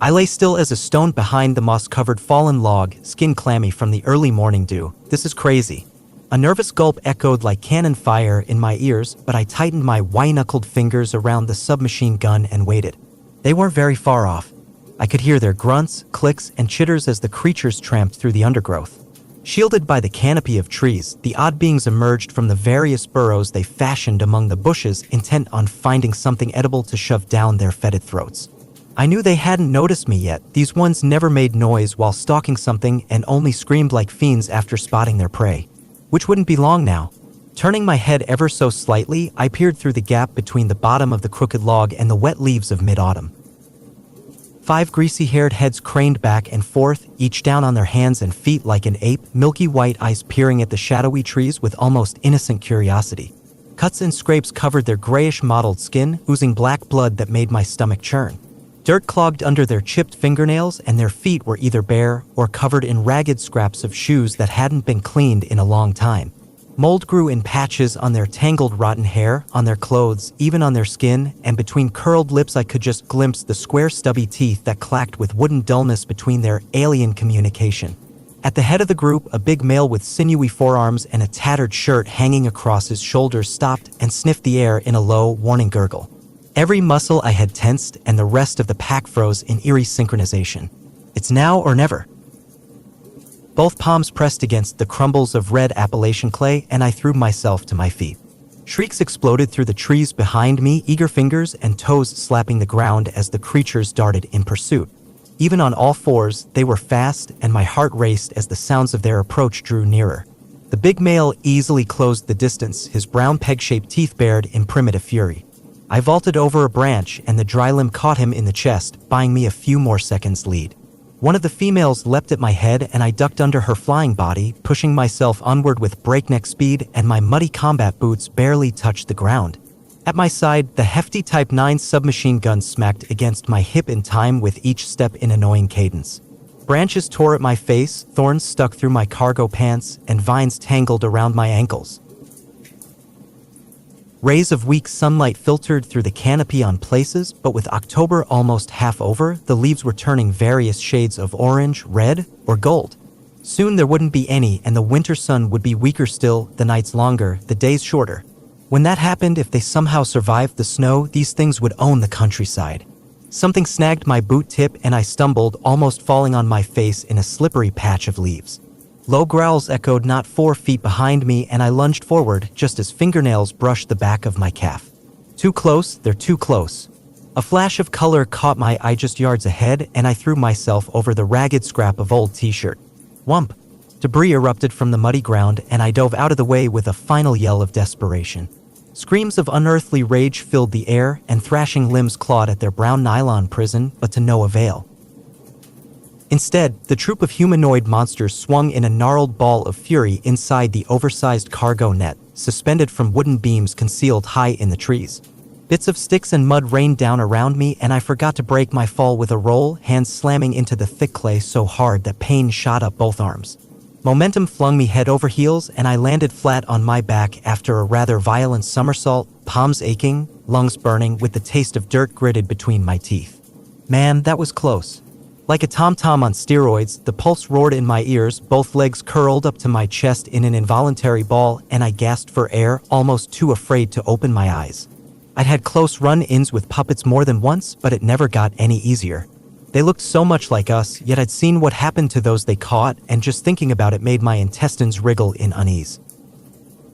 I lay still as a stone behind the moss-covered fallen log, skin clammy from the early morning dew. This is crazy. A nervous gulp echoed like cannon fire in my ears, but I tightened my white-knuckled fingers around the submachine gun and waited. They weren't very far off. I could hear their grunts, clicks, and chitters as the creatures tramped through the undergrowth. Shielded by the canopy of trees, the odd beings emerged from the various burrows they fashioned among the bushes, intent on finding something edible to shove down their fetid throats. I knew they hadn't noticed me yet. These ones never made noise while stalking something and only screamed like fiends after spotting their prey, which wouldn't be long now. Turning my head ever so slightly, I peered through the gap between the bottom of the crooked log and the wet leaves of mid-autumn. 5 greasy-haired heads craned back and forth, each down on their hands and feet like an ape, milky white eyes peering at the shadowy trees with almost innocent curiosity. Cuts and scrapes covered their grayish-mottled skin, oozing black blood that made my stomach churn. Dirt clogged under their chipped fingernails, and their feet were either bare or covered in ragged scraps of shoes that hadn't been cleaned in a long time. Mold grew in patches on their tangled rotten hair, on their clothes, even on their skin, and between curled lips I could just glimpse the square stubby teeth that clacked with wooden dullness between their alien communication. At the head of the group, a big male with sinewy forearms and a tattered shirt hanging across his shoulders stopped and sniffed the air in a low, warning gurgle. Every muscle I had tensed, and the rest of the pack froze in eerie synchronization. It's now or never. Both palms pressed against the crumbles of red Appalachian clay, and I threw myself to my feet. Shrieks exploded through the trees behind me, eager fingers and toes slapping the ground as the creatures darted in pursuit. Even on all fours, they were fast, and my heart raced as the sounds of their approach drew nearer. The big male easily closed the distance, his brown peg-shaped teeth bared in primitive fury. I vaulted over a branch, and the dry limb caught him in the chest, buying me a few more seconds lead. One of the females leapt at my head, and I ducked under her flying body, pushing myself onward with breakneck speed, and my muddy combat boots barely touched the ground. At my side, the hefty Type 9 submachine gun smacked against my hip in time with each step in annoying cadence. Branches tore at my face, thorns stuck through my cargo pants, and vines tangled around my ankles. Rays of weak sunlight filtered through the canopy on places, but with October almost half over, the leaves were turning various shades of orange, red, or gold. Soon there wouldn't be any, and the winter sun would be weaker still, the nights longer, the days shorter. When that happened, if they somehow survived the snow, these things would own the countryside. Something snagged my boot tip, and I stumbled, almost falling on my face in a slippery patch of leaves. Low growls echoed not 4 feet behind me, and I lunged forward just as fingernails brushed the back of my calf. Too close, they're too close. A flash of color caught my eye just yards ahead, and I threw myself over the ragged scrap of old t-shirt. Whump! Debris erupted from the muddy ground, and I dove out of the way with a final yell of desperation. Screams of unearthly rage filled the air, and thrashing limbs clawed at their brown nylon prison, but to no avail. Instead, the troop of humanoid monsters swung in a gnarled ball of fury inside the oversized cargo net, suspended from wooden beams concealed high in the trees. Bits of sticks and mud rained down around me, and I forgot to break my fall with a roll, hands slamming into the thick clay so hard that pain shot up both arms. Momentum flung me head over heels, and I landed flat on my back after a rather violent somersault, palms aching, lungs burning, with the taste of dirt gritted between my teeth. Man, that was close. Like a tom-tom on steroids, the pulse roared in my ears, both legs curled up to my chest in an involuntary ball, and I gasped for air, almost too afraid to open my eyes. I'd had close run-ins with puppets more than once, but it never got any easier. They looked so much like us, yet I'd seen what happened to those they caught, and just thinking about it made my intestines wriggle in unease.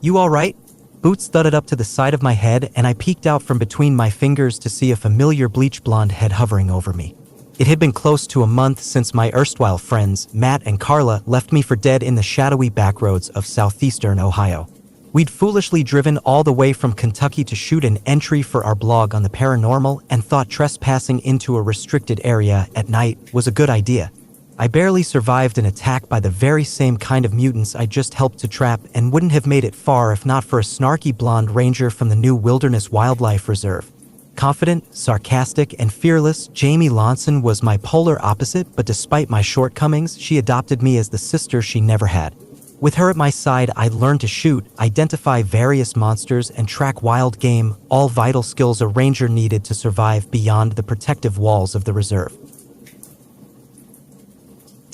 "You all right?" Boots thudded up to the side of my head, and I peeked out from between my fingers to see a familiar bleach-blonde head hovering over me. It had been close to a month since my erstwhile friends, Matt and Carla, left me for dead in the shadowy backroads of southeastern Ohio. We'd foolishly driven all the way from Kentucky to shoot an entry for our blog on the paranormal and thought trespassing into a restricted area at night was a good idea. I barely survived an attack by the very same kind of mutants I just helped to trap, and wouldn't have made it far if not for a snarky blonde ranger from the new Wilderness Wildlife Reserve. Confident, sarcastic, and fearless, Jamie Lonson was my polar opposite, but despite my shortcomings, she adopted me as the sister she never had. With her at my side, I learned to shoot, identify various monsters, and track wild game, all vital skills a ranger needed to survive beyond the protective walls of the reserve.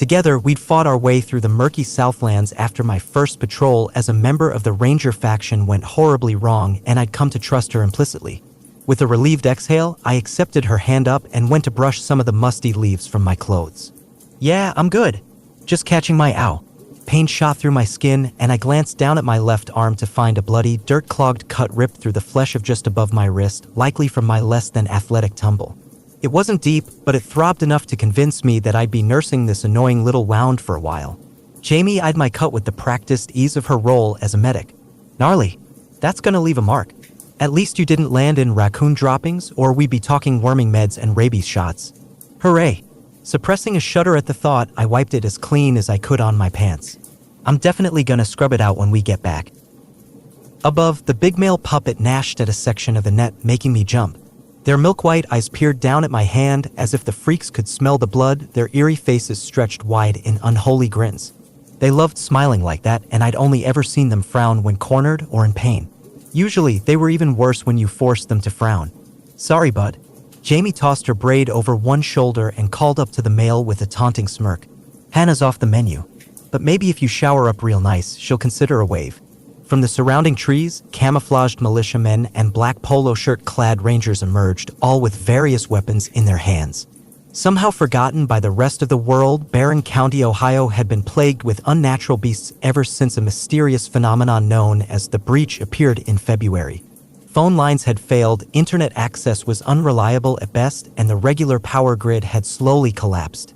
Together, we'd fought our way through the murky Southlands after my first patrol as a member of the Ranger faction went horribly wrong, and I'd come to trust her implicitly. With a relieved exhale, I accepted her hand up and went to brush some of the musty leaves from my clothes. "Yeah, I'm good. Just catching my ow." Pain shot through my skin, and I glanced down at my left arm to find a bloody, dirt-clogged cut ripped through the flesh of just above my wrist, likely from my less-than-athletic tumble. It wasn't deep, but it throbbed enough to convince me that I'd be nursing this annoying little wound for a while. Jamie eyed my cut with the practiced ease of her role as a medic. "Gnarly. That's gonna leave a mark. At least you didn't land in raccoon droppings, or we'd be talking worming meds and rabies shots." Hooray. Suppressing a shudder at the thought, I wiped it as clean as I could on my pants. "I'm definitely gonna scrub it out when we get back." Above, the big male puppet gnashed at a section of the net, making me jump. Their milk-white eyes peered down at my hand as if the freaks could smell the blood, their eerie faces stretched wide in unholy grins. They loved smiling like that, and I'd only ever seen them frown when cornered or in pain. Usually, they were even worse when you forced them to frown. "Sorry, bud." Jamie tossed her braid over one shoulder and called up to the male with a taunting smirk. "Hannah's off the menu. But maybe if you shower up real nice, she'll consider a wave." From the surrounding trees, camouflaged militiamen and black polo shirt-clad rangers emerged, all with various weapons in their hands. Somehow forgotten by the rest of the world, Barron County, Ohio had been plagued with unnatural beasts ever since a mysterious phenomenon known as the Breach appeared in February. Phone lines had failed, internet access was unreliable at best, and the regular power grid had slowly collapsed.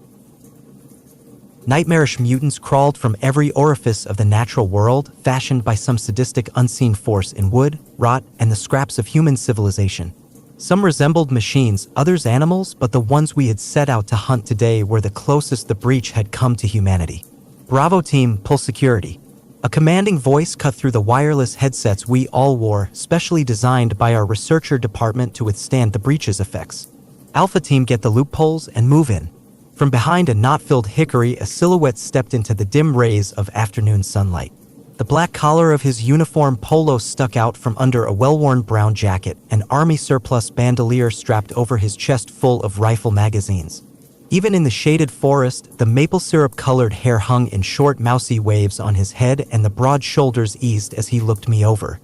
Nightmarish mutants crawled from every orifice of the natural world, fashioned by some sadistic unseen force in wood, rot, and the scraps of human civilization. Some resembled machines, others animals, but the ones we had set out to hunt today were the closest the Breach had come to humanity. "Bravo team, pull security." A commanding voice cut through the wireless headsets we all wore, specially designed by our researcher department to withstand the Breach's effects. "Alpha team, get the loopholes and move in." From behind a knot-filled hickory, a silhouette stepped into the dim rays of afternoon sunlight. The black collar of his uniform polo stuck out from under a well-worn brown jacket, an army surplus bandolier strapped over his chest full of rifle magazines. Even in the shaded forest, the maple syrup-colored hair hung in short, mousy waves on his head, and the broad shoulders eased as he looked me over.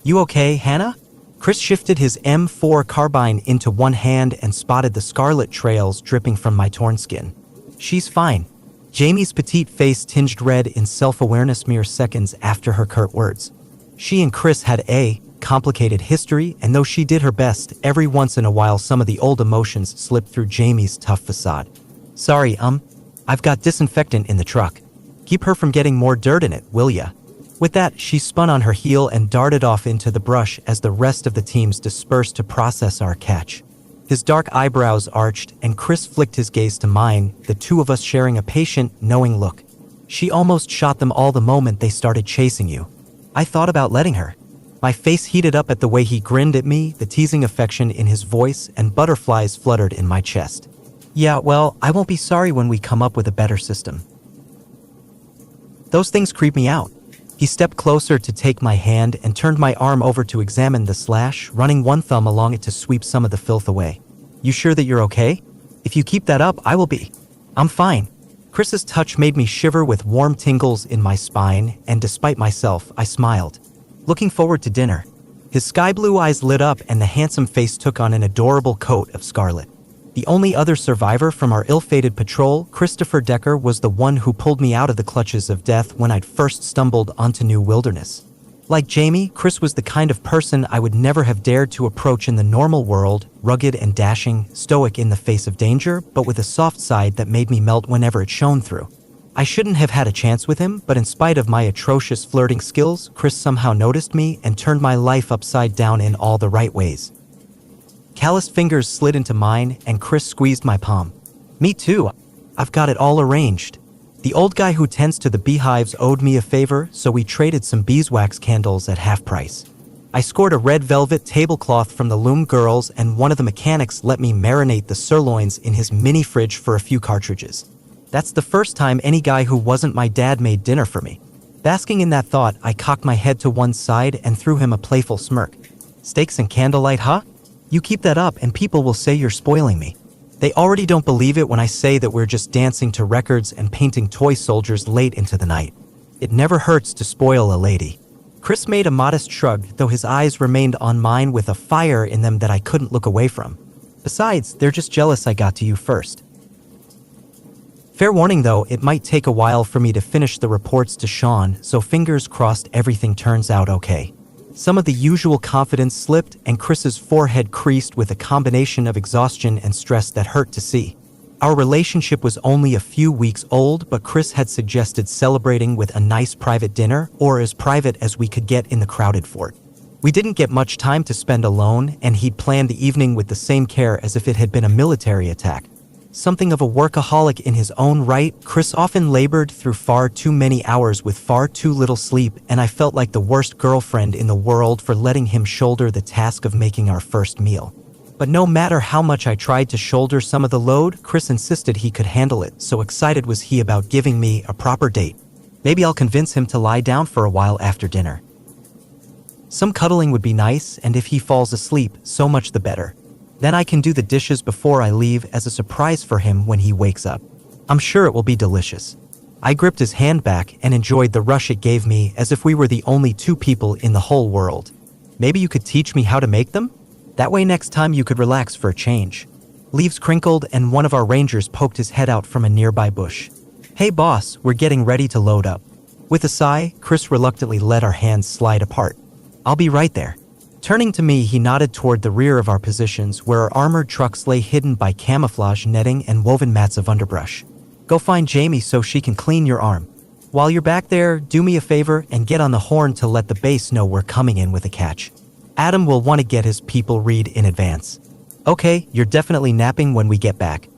"You okay, Hannah?" Chris shifted his M4 carbine into one hand and spotted the scarlet trails dripping from my torn skin. "She's fine." Jamie's petite face tinged red in self-awareness mere seconds after her curt words. She and Chris had a complicated history, and though she did her best, every once in a while some of the old emotions slipped through Jamie's tough facade. "Sorry, I've got disinfectant in the truck. Keep her from getting more dirt in it, will ya?" With that, she spun on her heel and darted off into the brush as the rest of the teams dispersed to process our catch. His dark eyebrows arched, and Chris flicked his gaze to mine, the two of us sharing a patient, knowing look. "She almost shot them all the moment they started chasing you." I thought about letting her. My face heated up at the way he grinned at me, the teasing affection in his voice, and butterflies fluttered in my chest. "Yeah, well, I won't be sorry when we come up with a better system. Those things creep me out." He stepped closer to take my hand and turned my arm over to examine the slash, running one thumb along it to sweep some of the filth away. "You sure that you're okay? If you keep that up, I will be." "I'm fine." Chris's touch made me shiver with warm tingles in my spine, and despite myself, I smiled. "Looking forward to dinner." His sky blue eyes lit up and the handsome face took on an adorable coat of scarlet. The only other survivor from our ill-fated patrol, Christopher Decker, was the one who pulled me out of the clutches of death when I'd first stumbled onto New Wilderness. Like Jamie, Chris was the kind of person I would never have dared to approach in the normal world, rugged and dashing, stoic in the face of danger, but with a soft side that made me melt whenever it shone through. I shouldn't have had a chance with him, but in spite of my atrocious flirting skills, Chris somehow noticed me and turned my life upside down in all the right ways. Calloused fingers slid into mine, and Chris squeezed my palm. "Me too. I've got it all arranged." The old guy who tends to the beehives owed me a favor, so we traded some beeswax candles at half price. I scored a red velvet tablecloth from the Loom Girls, and one of the mechanics let me marinate the sirloins in his mini fridge for a few cartridges. That's the first time any guy who wasn't my dad made dinner for me. Basking in that thought, I cocked my head to one side and threw him a playful smirk. "Steaks and candlelight, huh? You keep that up and people will say you're spoiling me." They already don't believe it when I say that we're just dancing to records and painting toy soldiers late into the night. It never hurts to spoil a lady. Chris made a modest shrug, though his eyes remained on mine with a fire in them that I couldn't look away from. Besides, they're just jealous I got to you first. Fair warning though, it might take a while for me to finish the reports to Sean, so fingers crossed everything turns out okay. Some of the usual confidence slipped, and Chris's forehead creased with a combination of exhaustion and stress that hurt to see. Our relationship was only a few weeks old, but Chris had suggested celebrating with a nice private dinner, or as private as we could get in the crowded fort. We didn't get much time to spend alone, and he'd planned the evening with the same care as if it had been a military attack. Something of a workaholic in his own right, Chris often labored through far too many hours with far too little sleep, and I felt like the worst girlfriend in the world for letting him shoulder the task of making our first meal. But no matter how much I tried to shoulder some of the load, Chris insisted he could handle it, so excited was he about giving me a proper date. Maybe I'll convince him to lie down for a while after dinner. Some cuddling would be nice, and if he falls asleep, so much the better. Then I can do the dishes before I leave as a surprise for him when he wakes up. I'm sure it will be delicious. I gripped his hand back and enjoyed the rush it gave me as if we were the only two people in the whole world. Maybe you could teach me how to make them? That way next time you could relax for a change. Leaves crinkled and one of our rangers poked his head out from a nearby bush. Hey boss, we're getting ready to load up. With a sigh, Chris reluctantly let our hands slide apart. I'll be right there. Turning to me, he nodded toward the rear of our positions where our armored trucks lay hidden by camouflage netting and woven mats of underbrush. Go find Jamie so she can clean your arm. While you're back there, do me a favor and get on the horn to let the base know we're coming in with a catch. Adam will want to get his people read in advance. Okay, you're definitely napping when we get back.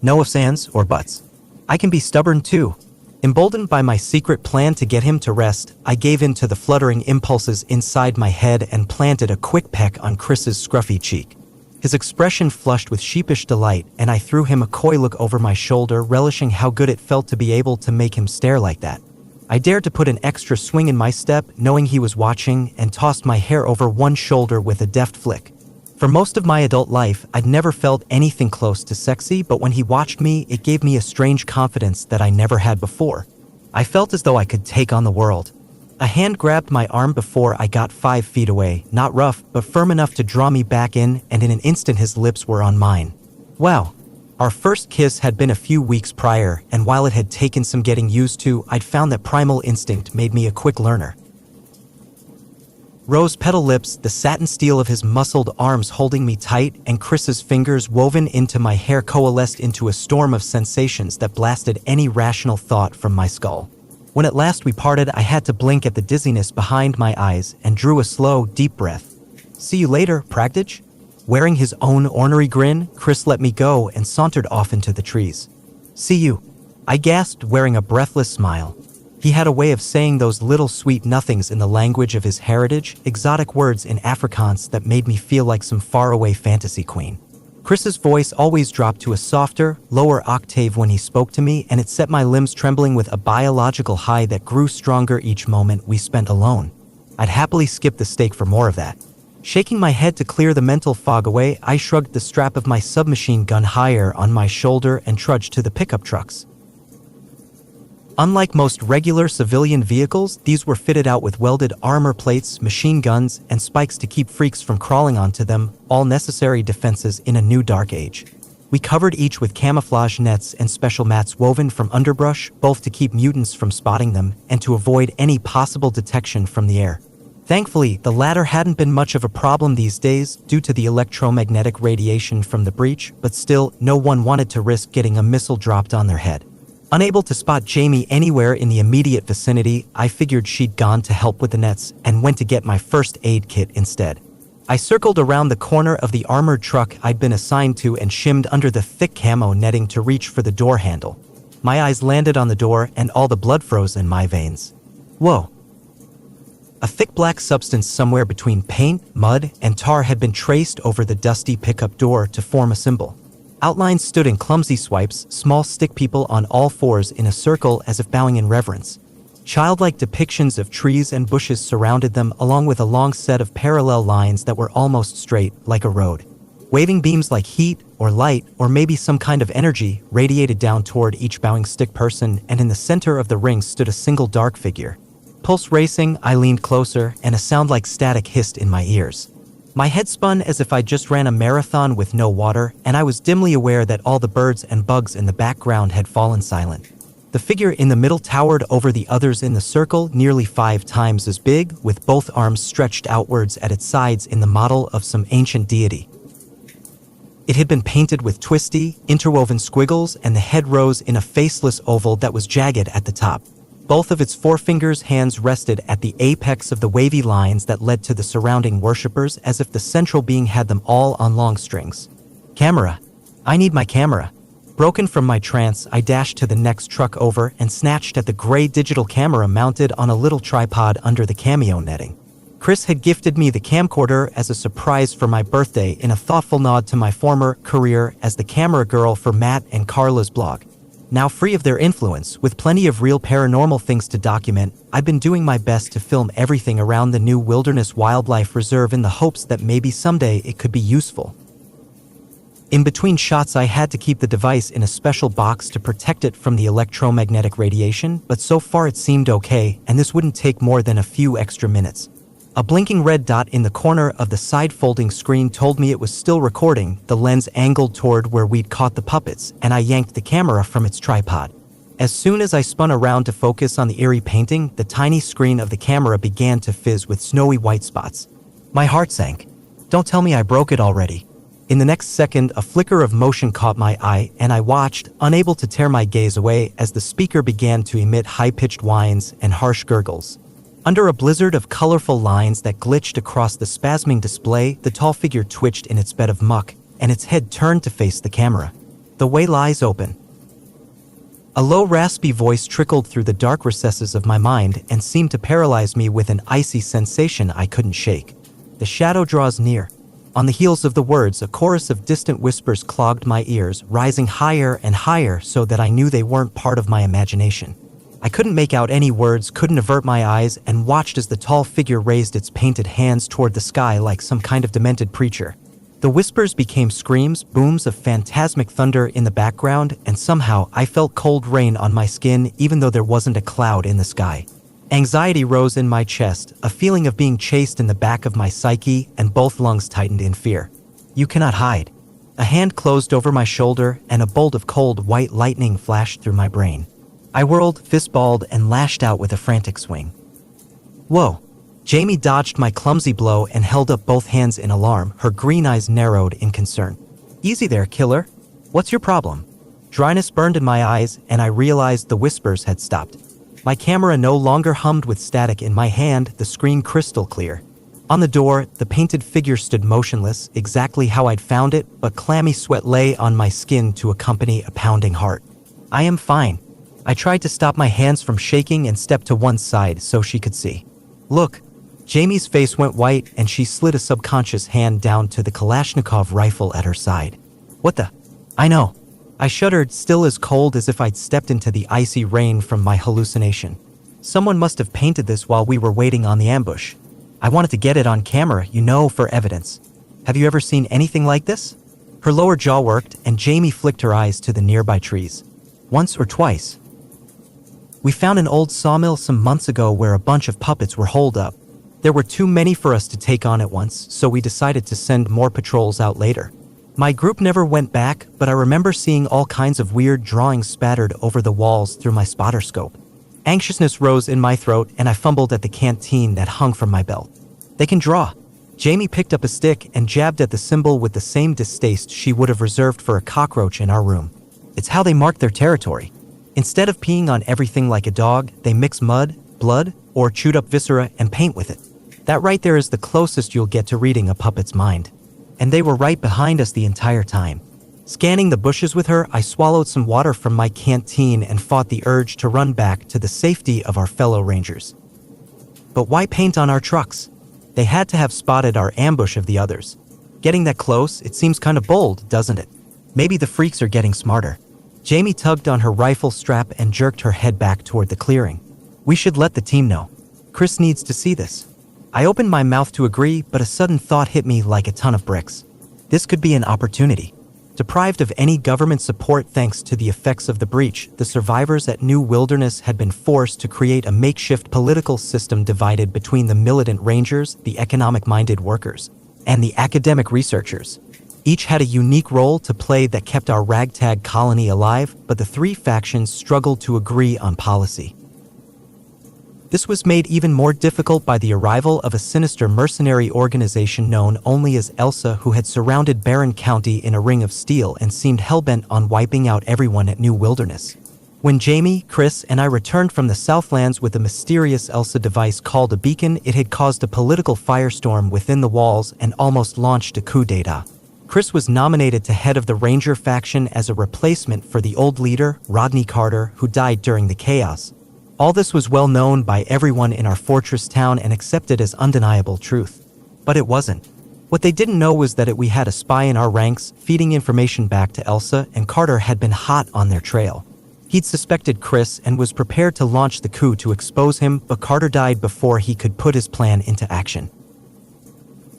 No ifs, ands, or buts. I can be stubborn too. Emboldened by my secret plan to get him to rest, I gave in to the fluttering impulses inside my head and planted a quick peck on Chris's scruffy cheek. His expression flushed with sheepish delight, and I threw him a coy look over my shoulder, relishing how good it felt to be able to make him stare like that. I dared to put an extra swing in my step, knowing he was watching, and tossed my hair over one shoulder with a deft flick. For most of my adult life, I'd never felt anything close to sexy, but when he watched me, it gave me a strange confidence that I never had before. I felt as though I could take on the world. A hand grabbed my arm before I got 5 feet away, not rough, but firm enough to draw me back in, and in an instant his lips were on mine. Wow. Our first kiss had been a few weeks prior, and while it had taken some getting used to, I'd found that primal instinct made me a quick learner. Rose petal lips, the satin steel of his muscled arms holding me tight, and Chris's fingers woven into my hair coalesced into a storm of sensations that blasted any rational thought from my skull. When at last we parted, I had to blink at the dizziness behind my eyes and drew a slow, deep breath. See you later, Pragtich? Wearing his own ornery grin, Chris let me go and sauntered off into the trees. See you, I gasped, wearing a breathless smile. He had a way of saying those little sweet nothings in the language of his heritage, exotic words in Afrikaans that made me feel like some faraway fantasy queen. Chris's voice always dropped to a softer, lower octave when he spoke to me, and it set my limbs trembling with a biological high that grew stronger each moment we spent alone. I'd happily skip the steak for more of that. Shaking my head to clear the mental fog away, I shrugged the strap of my submachine gun higher on my shoulder and trudged to the pickup trucks. Unlike most regular civilian vehicles, these were fitted out with welded armor plates, machine guns, and spikes to keep freaks from crawling onto them, all necessary defenses in a new dark age. We covered each with camouflage nets and special mats woven from underbrush, both to keep mutants from spotting them and to avoid any possible detection from the air. Thankfully, the latter hadn't been much of a problem these days due to the electromagnetic radiation from the breach, but still, no one wanted to risk getting a missile dropped on their head. Unable to spot Jamie anywhere in the immediate vicinity, I figured she'd gone to help with the nets and went to get my first aid kit instead. I circled around the corner of the armored truck I'd been assigned to and shimmed under the thick camo netting to reach for the door handle. My eyes landed on the door and all the blood froze in my veins. Whoa. A thick black substance somewhere between paint, mud, and tar had been traced over the dusty pickup door to form a symbol. Outlines stood in clumsy swipes, small stick people on all fours in a circle as if bowing in reverence. Childlike depictions of trees and bushes surrounded them, along with a long set of parallel lines that were almost straight, like a road. Waving beams like heat, or light, or maybe some kind of energy, radiated down toward each bowing stick person, and in the center of the ring stood a single dark figure. Pulse racing, I leaned closer, and a sound like static hissed in my ears. My head spun as if I just ran a marathon with no water, and I was dimly aware that all the birds and bugs in the background had fallen silent. The figure in the middle towered over the others in the circle, nearly 5 times as big, with both arms stretched outwards at its sides in the model of some ancient deity. It had been painted with twisty, interwoven squiggles, and the head rose in a faceless oval that was jagged at the top. Both of its forefingers' hands rested at the apex of the wavy lines that led to the surrounding worshippers, as if the central being had them all on long strings. Camera. I need my camera. Broken from my trance, I dashed to the next truck over and snatched at the gray digital camera mounted on a little tripod under the cameo netting. Chris had gifted me the camcorder as a surprise for my birthday in a thoughtful nod to my former career as the camera girl for Matt and Carla's blog. Now free of their influence, with plenty of real paranormal things to document, I've been doing my best to film everything around the new Wilderness Wildlife Reserve in the hopes that maybe someday it could be useful. In between shots, I had to keep the device in a special box to protect it from the electromagnetic radiation, but so far it seemed okay, and this wouldn't take more than a few extra minutes. A blinking red dot in the corner of the side-folding screen told me it was still recording, the lens angled toward where we'd caught the puppets, and I yanked the camera from its tripod. As soon as I spun around to focus on the eerie painting, the tiny screen of the camera began to fizz with snowy white spots. My heart sank. Don't tell me I broke it already. In the next second, a flicker of motion caught my eye, and I watched, unable to tear my gaze away, as the speaker began to emit high-pitched whines and harsh gurgles. Under a blizzard of colorful lines that glitched across the spasming display, the tall figure twitched in its bed of muck, and its head turned to face the camera. The way lies open. A low, raspy voice trickled through the dark recesses of my mind and seemed to paralyze me with an icy sensation I couldn't shake. The shadow draws near. On the heels of the words, a chorus of distant whispers clogged my ears, rising higher and higher so that I knew they weren't part of my imagination. I couldn't make out any words, couldn't avert my eyes, and watched as the tall figure raised its painted hands toward the sky like some kind of demented preacher. The whispers became screams, booms of phantasmic thunder in the background, and somehow I felt cold rain on my skin even though there wasn't a cloud in the sky. Anxiety rose in my chest, a feeling of being chased in the back of my psyche, and both lungs tightened in fear. You cannot hide. A hand closed over my shoulder, and a bolt of cold white lightning flashed through my brain. I whirled, fistballed, and lashed out with a frantic swing. Whoa! Jamie dodged my clumsy blow and held up both hands in alarm, her green eyes narrowed in concern. Easy there, killer. What's your problem? Dryness burned in my eyes, and I realized the whispers had stopped. My camera no longer hummed with static in my hand, the screen crystal clear. On the door, the painted figure stood motionless, exactly how I'd found it, but clammy sweat lay on my skin to accompany a pounding heart. I am fine. I tried to stop my hands from shaking and stepped to one side so she could see. Look. Jamie's face went white and she slid a subconscious hand down to the Kalashnikov rifle at her side. What the? I know. I shuddered, still as cold as if I'd stepped into the icy rain from my hallucination. Someone must have painted this while we were waiting on the ambush. I wanted to get it on camera, for evidence. Have you ever seen anything like this? Her lower jaw worked, and Jamie flicked her eyes to the nearby trees. Once or twice. We found an old sawmill some months ago where a bunch of puppets were holed up. There were too many for us to take on at once, so we decided to send more patrols out later. My group never went back, but I remember seeing all kinds of weird drawings spattered over the walls through my spotter scope. Anxiousness rose in my throat, and I fumbled at the canteen that hung from my belt. They can draw. Jamie picked up a stick and jabbed at the symbol with the same distaste she would have reserved for a cockroach in our room. It's how they mark their territory. Instead of peeing on everything like a dog, they mix mud, blood, or chewed up viscera and paint with it. That right there is the closest you'll get to reading a puppet's mind. And they were right behind us the entire time. Scanning the bushes with her, I swallowed some water from my canteen and fought the urge to run back to the safety of our fellow rangers. But why paint on our trucks? They had to have spotted our ambush of the others. Getting that close, it seems kind of bold, doesn't it? Maybe the freaks are getting smarter. Jamie tugged on her rifle strap and jerked her head back toward the clearing. We should let the team know. Chris needs to see this. I opened my mouth to agree, but a sudden thought hit me like a ton of bricks. This could be an opportunity Deprived of any government support thanks to the effects of the breach, the survivors at New Wilderness had been forced to create a makeshift political system divided between the militant rangers, the economic-minded workers, and the academic researchers. Each had a unique role to play that kept our ragtag colony alive, but the three factions struggled to agree on policy. This was made even more difficult by the arrival of a sinister mercenary organization known only as Elsa, who had surrounded Barren County in a ring of steel and seemed hellbent on wiping out everyone at New Wilderness. When Jamie, Chris, and I returned from the Southlands with a mysterious Elsa device called a beacon, it had caused a political firestorm within the walls and almost launched a coup d'etat. Chris was nominated to head of the Ranger faction as a replacement for the old leader, Rodney Carter, who died during the chaos. All this was well known by everyone in our fortress town and accepted as undeniable truth. But it wasn't. What they didn't know was that we had a spy in our ranks, feeding information back to Elsa, and Carter had been hot on their trail. He'd suspected Chris and was prepared to launch the coup to expose him, but Carter died before he could put his plan into action.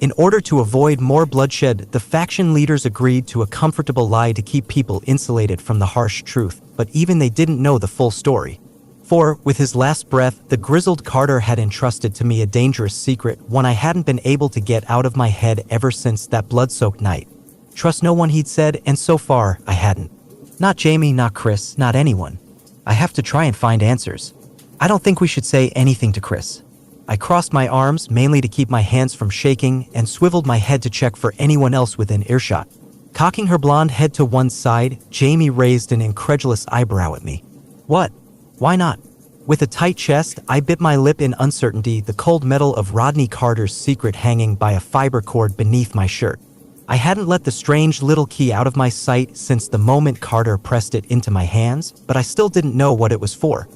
In order to avoid more bloodshed, the faction leaders agreed to a comfortable lie to keep people insulated from the harsh truth, but even they didn't know the full story. For, with his last breath, the grizzled Carter had entrusted to me a dangerous secret, one I hadn't been able to get out of my head ever since that blood-soaked night. Trust no one, he'd said, and so far, I hadn't. Not Jamie, not Chris, not anyone. I have to try and find answers. I don't think we should say anything to Chris. I crossed my arms, mainly to keep my hands from shaking, and swiveled my head to check for anyone else within earshot. Cocking her blonde head to one side, Jamie raised an incredulous eyebrow at me. What? Why not? With a tight chest, I bit my lip in uncertainty, the cold metal of Rodney Carter's secret hanging by a fiber cord beneath my shirt. I hadn't let the strange little key out of my sight since the moment Carter pressed it into my hands, but I still didn't know what it was for.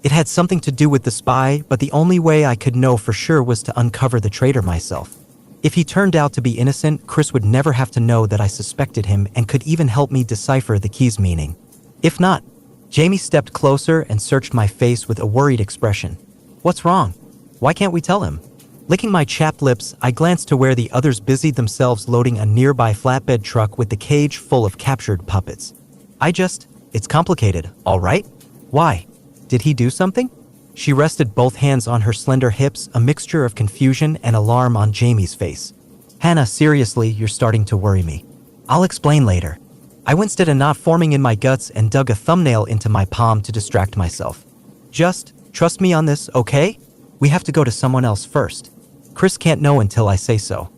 It had something to do with the spy, but the only way I could know for sure was to uncover the traitor myself. If he turned out to be innocent, Chris would never have to know that I suspected him and could even help me decipher the key's meaning. If not, Jamie stepped closer and searched my face with a worried expression. What's wrong? Why can't we tell him? Licking my chapped lips, I glanced to where the others busied themselves loading a nearby flatbed truck with the cage full of captured puppets. It's complicated, all right? Why? Did he do something? She rested both hands on her slender hips, a mixture of confusion and alarm on Jamie's face. Hannah, seriously, you're starting to worry me. I'll explain later. I winced at a knot forming in my guts and dug a thumbnail into my palm to distract myself. Just trust me on this, okay? We have to go to someone else first. Chris can't know until I say so.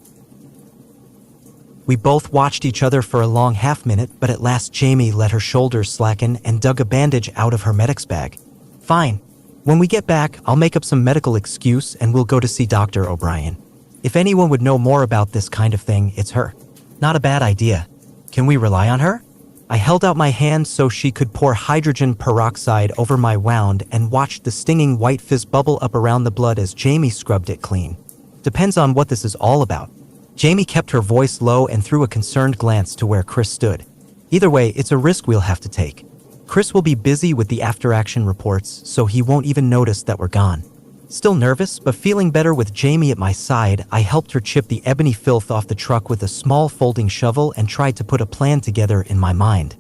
We both watched each other for a long half-minute, but at last Jamie let her shoulders slacken and dug a bandage out of her medic's bag. Fine. When we get back, I'll make up some medical excuse and we'll go to see Dr. O'Brien. If anyone would know more about this kind of thing, it's her. Not a bad idea. Can we rely on her? I held out my hand so she could pour hydrogen peroxide over my wound and watched the stinging white fizz bubble up around the blood as Jamie scrubbed it clean. Depends on what this is all about. Jamie kept her voice low and threw a concerned glance to where Chris stood. Either way, it's a risk we'll have to take. Chris will be busy with the after-action reports, so he won't even notice that we're gone. Still nervous, but feeling better with Jamie at my side, I helped her chip the ebony filth off the truck with a small folding shovel and tried to put a plan together in my mind.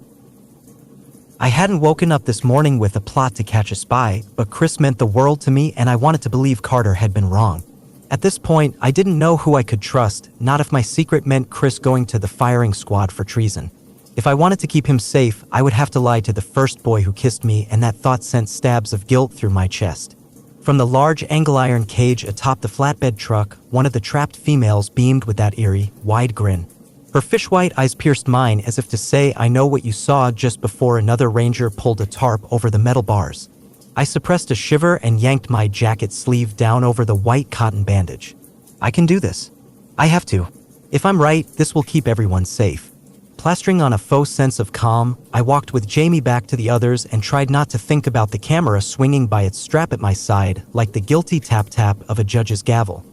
I hadn't woken up this morning with a plot to catch a spy, but Chris meant the world to me and I wanted to believe Carter had been wrong. At this point, I didn't know who I could trust, not if my secret meant Chris going to the firing squad for treason. If I wanted to keep him safe, I would have to lie to the first boy who kissed me, and that thought sent stabs of guilt through my chest. From the large angle iron cage atop the flatbed truck, one of the trapped females beamed with that eerie, wide grin. Her fish-white eyes pierced mine as if to say, I know what you saw, just before another ranger pulled a tarp over the metal bars. I suppressed a shiver and yanked my jacket sleeve down over the white cotton bandage. I can do this. I have to. If I'm right, this will keep everyone safe. Plastering on a faux sense of calm, I walked with Jamie back to the others and tried not to think about the camera swinging by its strap at my side like the guilty tap-tap of a judge's gavel.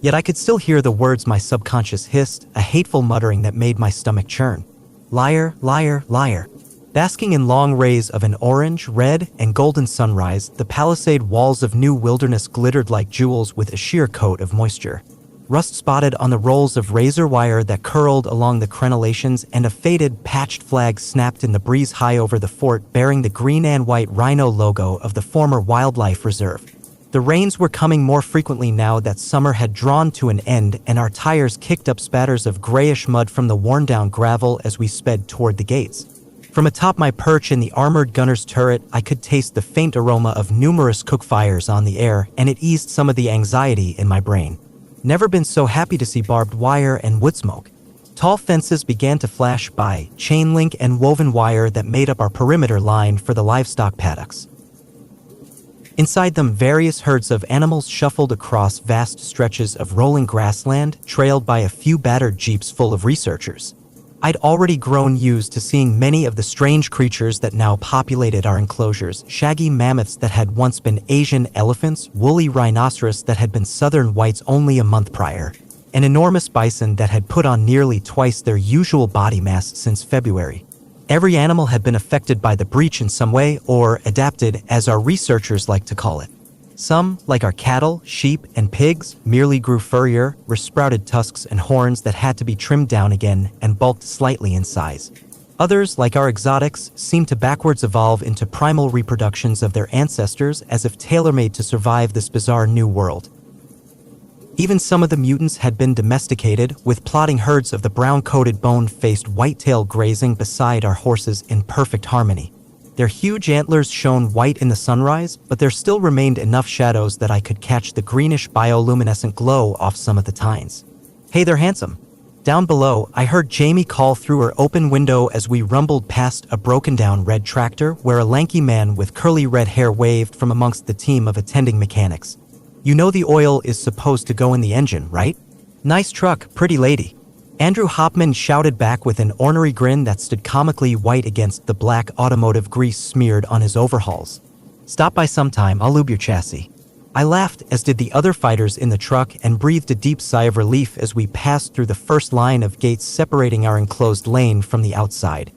Yet I could still hear the words my subconscious hissed, a hateful muttering that made my stomach churn. Liar, liar, liar. Basking in long rays of an orange, red, and golden sunrise, the palisade walls of New Wilderness glittered like jewels with a sheer coat of moisture. rust spotted on the rolls of razor wire that curled along the crenellations, and a faded, patched flag snapped in the breeze high over the fort bearing the green and white rhino logo of the former wildlife reserve. The rains were coming more frequently now that summer had drawn to an end, and our tires kicked up spatters of grayish mud from the worn-down gravel as we sped toward the gates. From atop my perch in the armored gunner's turret, I could taste the faint aroma of numerous cook fires on the air, and it eased some of the anxiety in my brain. Never been so happy to see barbed wire and wood smoke. Tall fences began to flash by, chain link and woven wire that made up our perimeter line for the livestock paddocks. Inside them, various herds of animals shuffled across vast stretches of rolling grassland, trailed by a few battered jeeps full of researchers. I'd already grown used to seeing many of the strange creatures that now populated our enclosures: shaggy mammoths that had once been Asian elephants, woolly rhinoceros that had been southern whites only a month prior, an enormous bison that had put on nearly twice their usual body mass since February. Every animal had been affected by the breach in some way, or adapted, as our researchers like to call it. Some, like our cattle, sheep, and pigs, merely grew furrier, with sprouted tusks and horns that had to be trimmed down again, and bulked slightly in size. Others, like our exotics, seemed to backwards evolve into primal reproductions of their ancestors, as if tailor-made to survive this bizarre new world. Even some of the mutants had been domesticated, with plodding herds of the brown-coated bone-faced whitetail grazing beside our horses in perfect harmony. Their huge antlers shone white in the sunrise, but there still remained enough shadows that I could catch the greenish bioluminescent glow off some of the tines. "Hey there, handsome." Down below, I heard Jamie call through her open window as we rumbled past a broken-down red tractor where a lanky man with curly red hair waved from amongst the team of attending mechanics. "You know the oil is supposed to go in the engine, right?" "Nice truck, pretty lady." Andrew Hopman shouted back with an ornery grin that stood comically white against the black automotive grease smeared on his overhauls. "Stop by sometime, I'll lube your chassis." I laughed, as did the other fighters in the truck, and breathed a deep sigh of relief as we passed through the first line of gates separating our enclosed lane from the outside.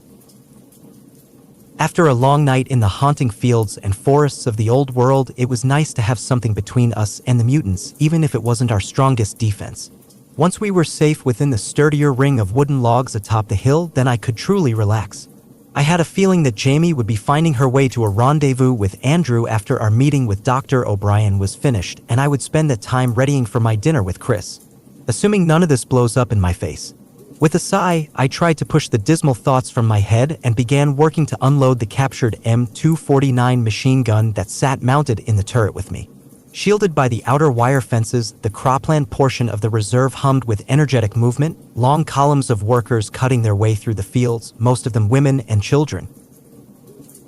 After a long night in the haunting fields and forests of the old world, it was nice to have something between us and the mutants, even if it wasn't our strongest defense. Once we were safe within the sturdier ring of wooden logs atop the hill, then I could truly relax. I had a feeling that Jamie would be finding her way to a rendezvous with Andrew after our meeting with Dr. O'Brien was finished, and I would spend that time readying for my dinner with Chris. Assuming none of this blows up in my face. With a sigh, I tried to push the dismal thoughts from my head and began working to unload the captured M249 machine gun that sat mounted in the turret with me. Shielded by the outer wire fences, the cropland portion of the reserve hummed with energetic movement, long columns of workers cutting their way through the fields, most of them women and children.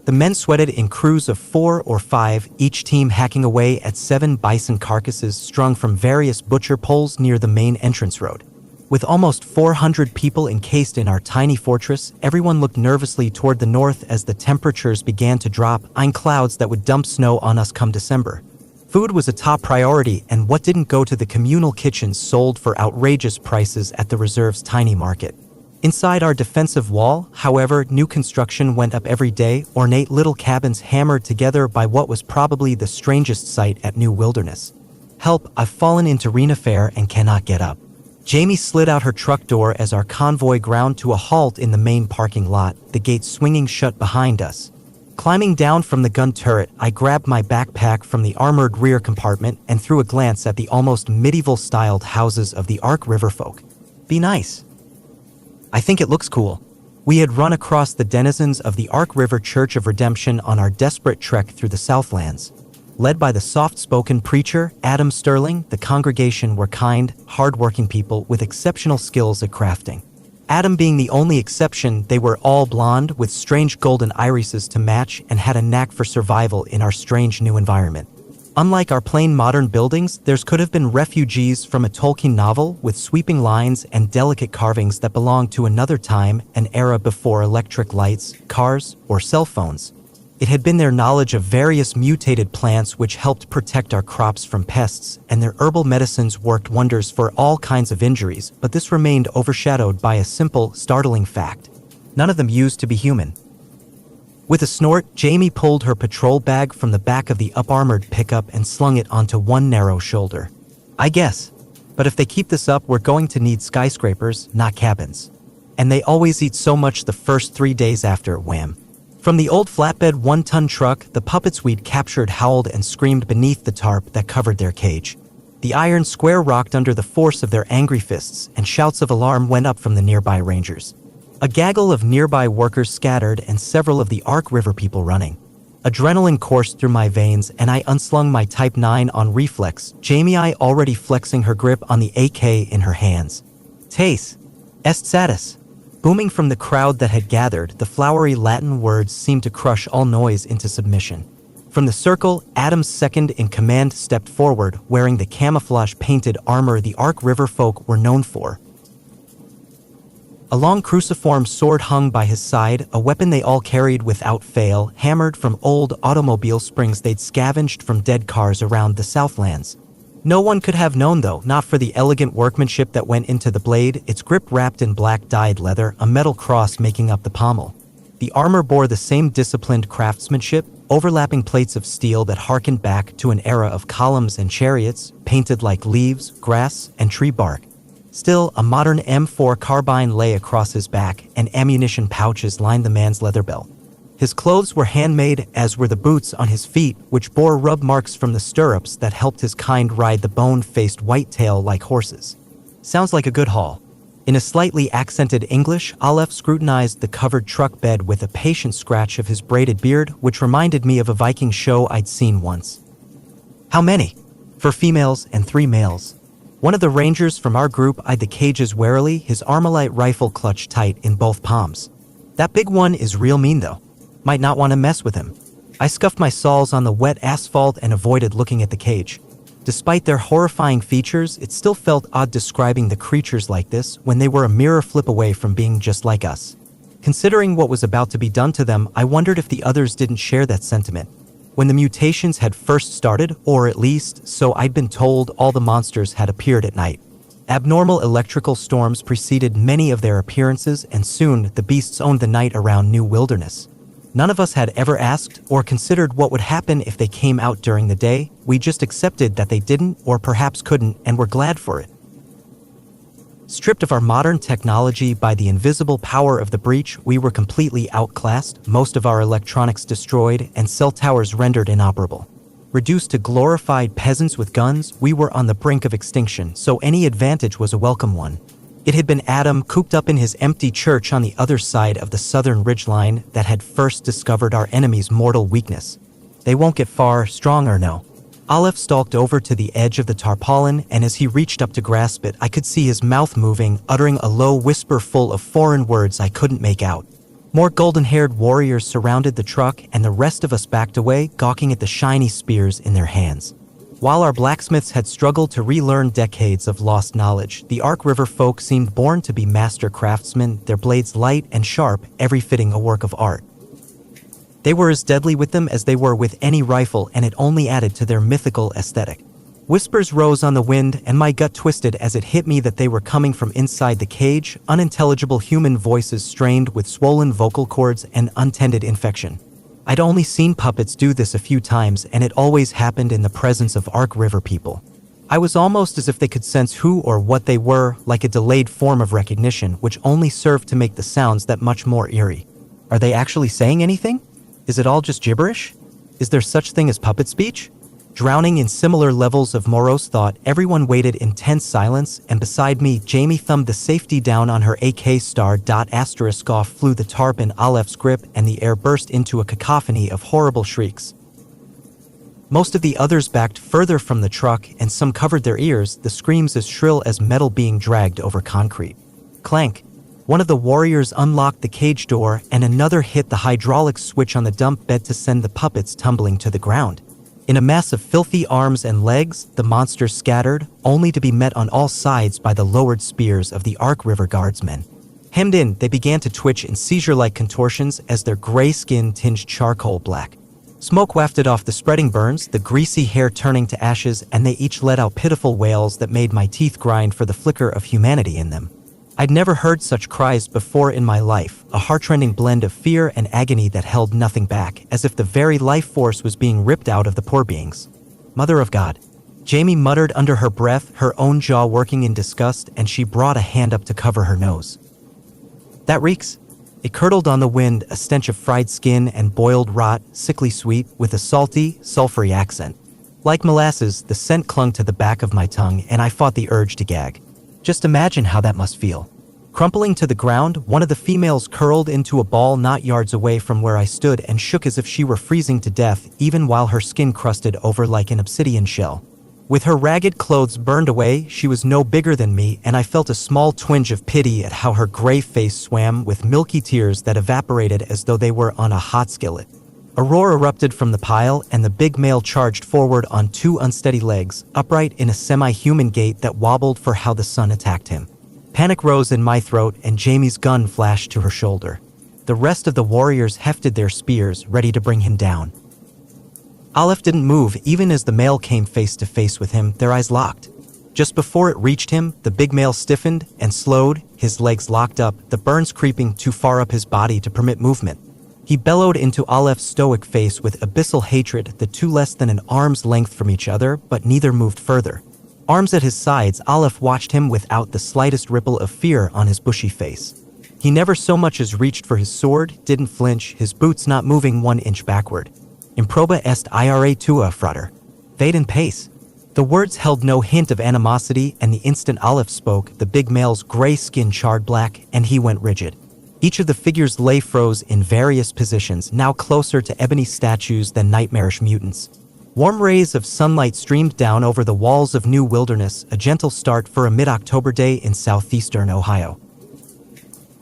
The men sweated in crews of 4 or 5, each team hacking away at 7 bison carcasses strung from various butcher poles near the main entrance road. With almost 400 people encased in our tiny fortress, everyone looked nervously toward the north as the temperatures began to drop, eyeing clouds that would dump snow on us come December. Food was a top priority, and what didn't go to the communal kitchens sold for outrageous prices at the reserve's tiny market. Inside our defensive wall, however, new construction went up every day, ornate little cabins hammered together by what was probably the strangest sight at New Wilderness. "Help, I've fallen into Rena Fair and cannot get up." Jamie slid out her truck door as our convoy ground to a halt in the main parking lot, the gate swinging shut behind us. Climbing down from the gun turret, I grabbed my backpack from the armored rear compartment and threw a glance at the almost medieval-styled houses of the Ark River folk. "Be nice." "I think it looks cool." We had run across the denizens of the Ark River Church of Redemption on our desperate trek through the Southlands. Led by the soft-spoken preacher, Adam Sterling, the congregation were kind, hard-working people with exceptional skills at crafting. Adam being the only exception, they were all blonde with strange golden irises to match and had a knack for survival in our strange new environment. Unlike our plain modern buildings, theirs could have been refugees from a Tolkien novel with sweeping lines and delicate carvings that belonged to another time, an era before electric lights, cars, or cell phones. It had been their knowledge of various mutated plants which helped protect our crops from pests, and their herbal medicines worked wonders for all kinds of injuries, but this remained overshadowed by a simple, startling fact. None of them used to be human. With a snort, Jamie pulled her patrol bag from the back of the up-armored pickup and slung it onto one narrow shoulder. "I guess." But if they keep this up, we're going to need skyscrapers, not cabins. And they always eat so much the first 3 days after, wham. From the old flatbed 1-ton truck, the puppets we'd captured howled and screamed beneath the tarp that covered their cage. The iron square rocked under the force of their angry fists, and shouts of alarm went up from the nearby rangers. A gaggle of nearby workers scattered and several of the Ark River people running. Adrenaline coursed through my veins and I unslung my Type 9 on reflex, Jamie I already flexing her grip on the AK in her hands. Tace. Est satis. Booming from the crowd that had gathered, the flowery Latin words seemed to crush all noise into submission. From the circle, Adam's second-in-command stepped forward, wearing the camouflage-painted armor the Ark River folk were known for. A long cruciform sword hung by his side, a weapon they all carried without fail, hammered from old automobile springs they'd scavenged from dead cars around the Southlands. No one could have known, though, not for the elegant workmanship that went into the blade, its grip wrapped in black dyed leather, a metal cross making up the pommel. The armor bore the same disciplined craftsmanship, overlapping plates of steel that harkened back to an era of columns and chariots, painted like leaves, grass, and tree bark. Still, a modern M4 carbine lay across his back, and ammunition pouches lined the man's leather belt. His clothes were handmade, as were the boots on his feet, which bore rub marks from the stirrups that helped his kind ride the bone-faced whitetail like horses. Sounds like a good haul. In a slightly accented English, Aleph scrutinized the covered truck bed with a patient scratch of his braided beard, which reminded me of a Viking show I'd seen once. How many? 4 females and 3 males. One of the rangers from our group eyed the cages warily, his Armalite rifle clutched tight in both palms. That big one is real mean, though. Might not want to mess with him. I scuffed my soles on the wet asphalt and avoided looking at the cage. Despite their horrifying features, it still felt odd describing the creatures like this when they were a mirror flip away from being just like us. Considering what was about to be done to them, I wondered if the others didn't share that sentiment. When the mutations had first started, or at least, so I'd been told, all the monsters had appeared at night. Abnormal electrical storms preceded many of their appearances, and soon the beasts owned the night around New Wilderness. None of us had ever asked or considered what would happen if they came out during the day. We just accepted that they didn't or perhaps couldn't and were glad for it. Stripped of our modern technology by the invisible power of the breach, we were completely outclassed, most of our electronics destroyed, and cell towers rendered inoperable. Reduced to glorified peasants with guns, we were on the brink of extinction, so any advantage was a welcome one. It had been Adam, cooped up in his empty church on the other side of the southern ridgeline, that had first discovered our enemy's mortal weakness. They won't get far, strong or no. Aleph stalked over to the edge of the tarpaulin, and as he reached up to grasp it, I could see his mouth moving, uttering a low whisper full of foreign words I couldn't make out. More golden-haired warriors surrounded the truck, and the rest of us backed away, gawking at the shiny spears in their hands. While our blacksmiths had struggled to relearn decades of lost knowledge, the Ark River folk seemed born to be master craftsmen, their blades light and sharp, every fitting a work of art. They were as deadly with them as they were with any rifle, and it only added to their mythical aesthetic. Whispers rose on the wind, and my gut twisted as it hit me that they were coming from inside the cage, unintelligible human voices strained with swollen vocal cords and untended infection. I'd only seen puppets do this a few times, and it always happened in the presence of Ark River people. I was almost as if they could sense who or what they were, like a delayed form of recognition, which only served to make the sounds that much more eerie. Are they actually saying anything? Is it all just gibberish? Is there such thing as puppet speech? Drowning in similar levels of morose thought, everyone waited in tense silence, and beside me, Jamie thumbed the safety down on her AK star. Asterisk off flew the tarp in Aleph's grip, and the air burst into a cacophony of horrible shrieks. Most of the others backed further from the truck, and some covered their ears, the screams as shrill as metal being dragged over concrete. Clank. One of the warriors unlocked the cage door, and another hit the hydraulic switch on the dump bed to send the puppets tumbling to the ground. In a mass of filthy arms and legs, the monsters scattered, only to be met on all sides by the lowered spears of the Ark River guardsmen. Hemmed in, they began to twitch in seizure-like contortions as their gray skin tinged charcoal black. Smoke wafted off the spreading burns, the greasy hair turning to ashes, and they each let out pitiful wails that made my teeth grind for the flicker of humanity in them. I'd never heard such cries before in my life, a heartrending blend of fear and agony that held nothing back, as if the very life force was being ripped out of the poor beings. Mother of God. Jamie muttered under her breath, her own jaw working in disgust, and she brought a hand up to cover her nose. That reeks. It curdled on the wind, a stench of fried skin and boiled rot, sickly sweet, with a salty, sulfury accent. Like molasses, the scent clung to the back of my tongue, and I fought the urge to gag. Just imagine how that must feel. Crumpling to the ground, one of the females curled into a ball not yards away from where I stood and shook as if she were freezing to death, even while her skin crusted over like an obsidian shell. With her ragged clothes burned away, she was no bigger than me, and I felt a small twinge of pity at how her gray face swam with milky tears that evaporated as though they were on a hot skillet. A roar erupted from the pile, and the big male charged forward on two unsteady legs, upright in a semi-human gait that wobbled for how the sun attacked him. Panic rose in my throat, and Jamie's gun flashed to her shoulder. The rest of the warriors hefted their spears, ready to bring him down. Aleph didn't move even as the male came face to face with him, their eyes locked. Just before it reached him, the big male stiffened and slowed, his legs locked up, the burns creeping too far up his body to permit movement. He bellowed into Aleph's stoic face with abyssal hatred, the two less than an arm's length from each other, but neither moved further. Arms at his sides, Aleph watched him without the slightest ripple of fear on his bushy face. He never so much as reached for his sword, didn't flinch, his boots not moving 1 inch backward. Improba est ira tua, frater. Vade in pace. The words held no hint of animosity, and the instant Aleph spoke, the big male's gray skin charred black, and he went rigid. Each of the figures lay froze in various positions, now closer to ebony statues than nightmarish mutants. Warm rays of sunlight streamed down over the walls of New Wilderness, a gentle start for a mid-October day in southeastern Ohio.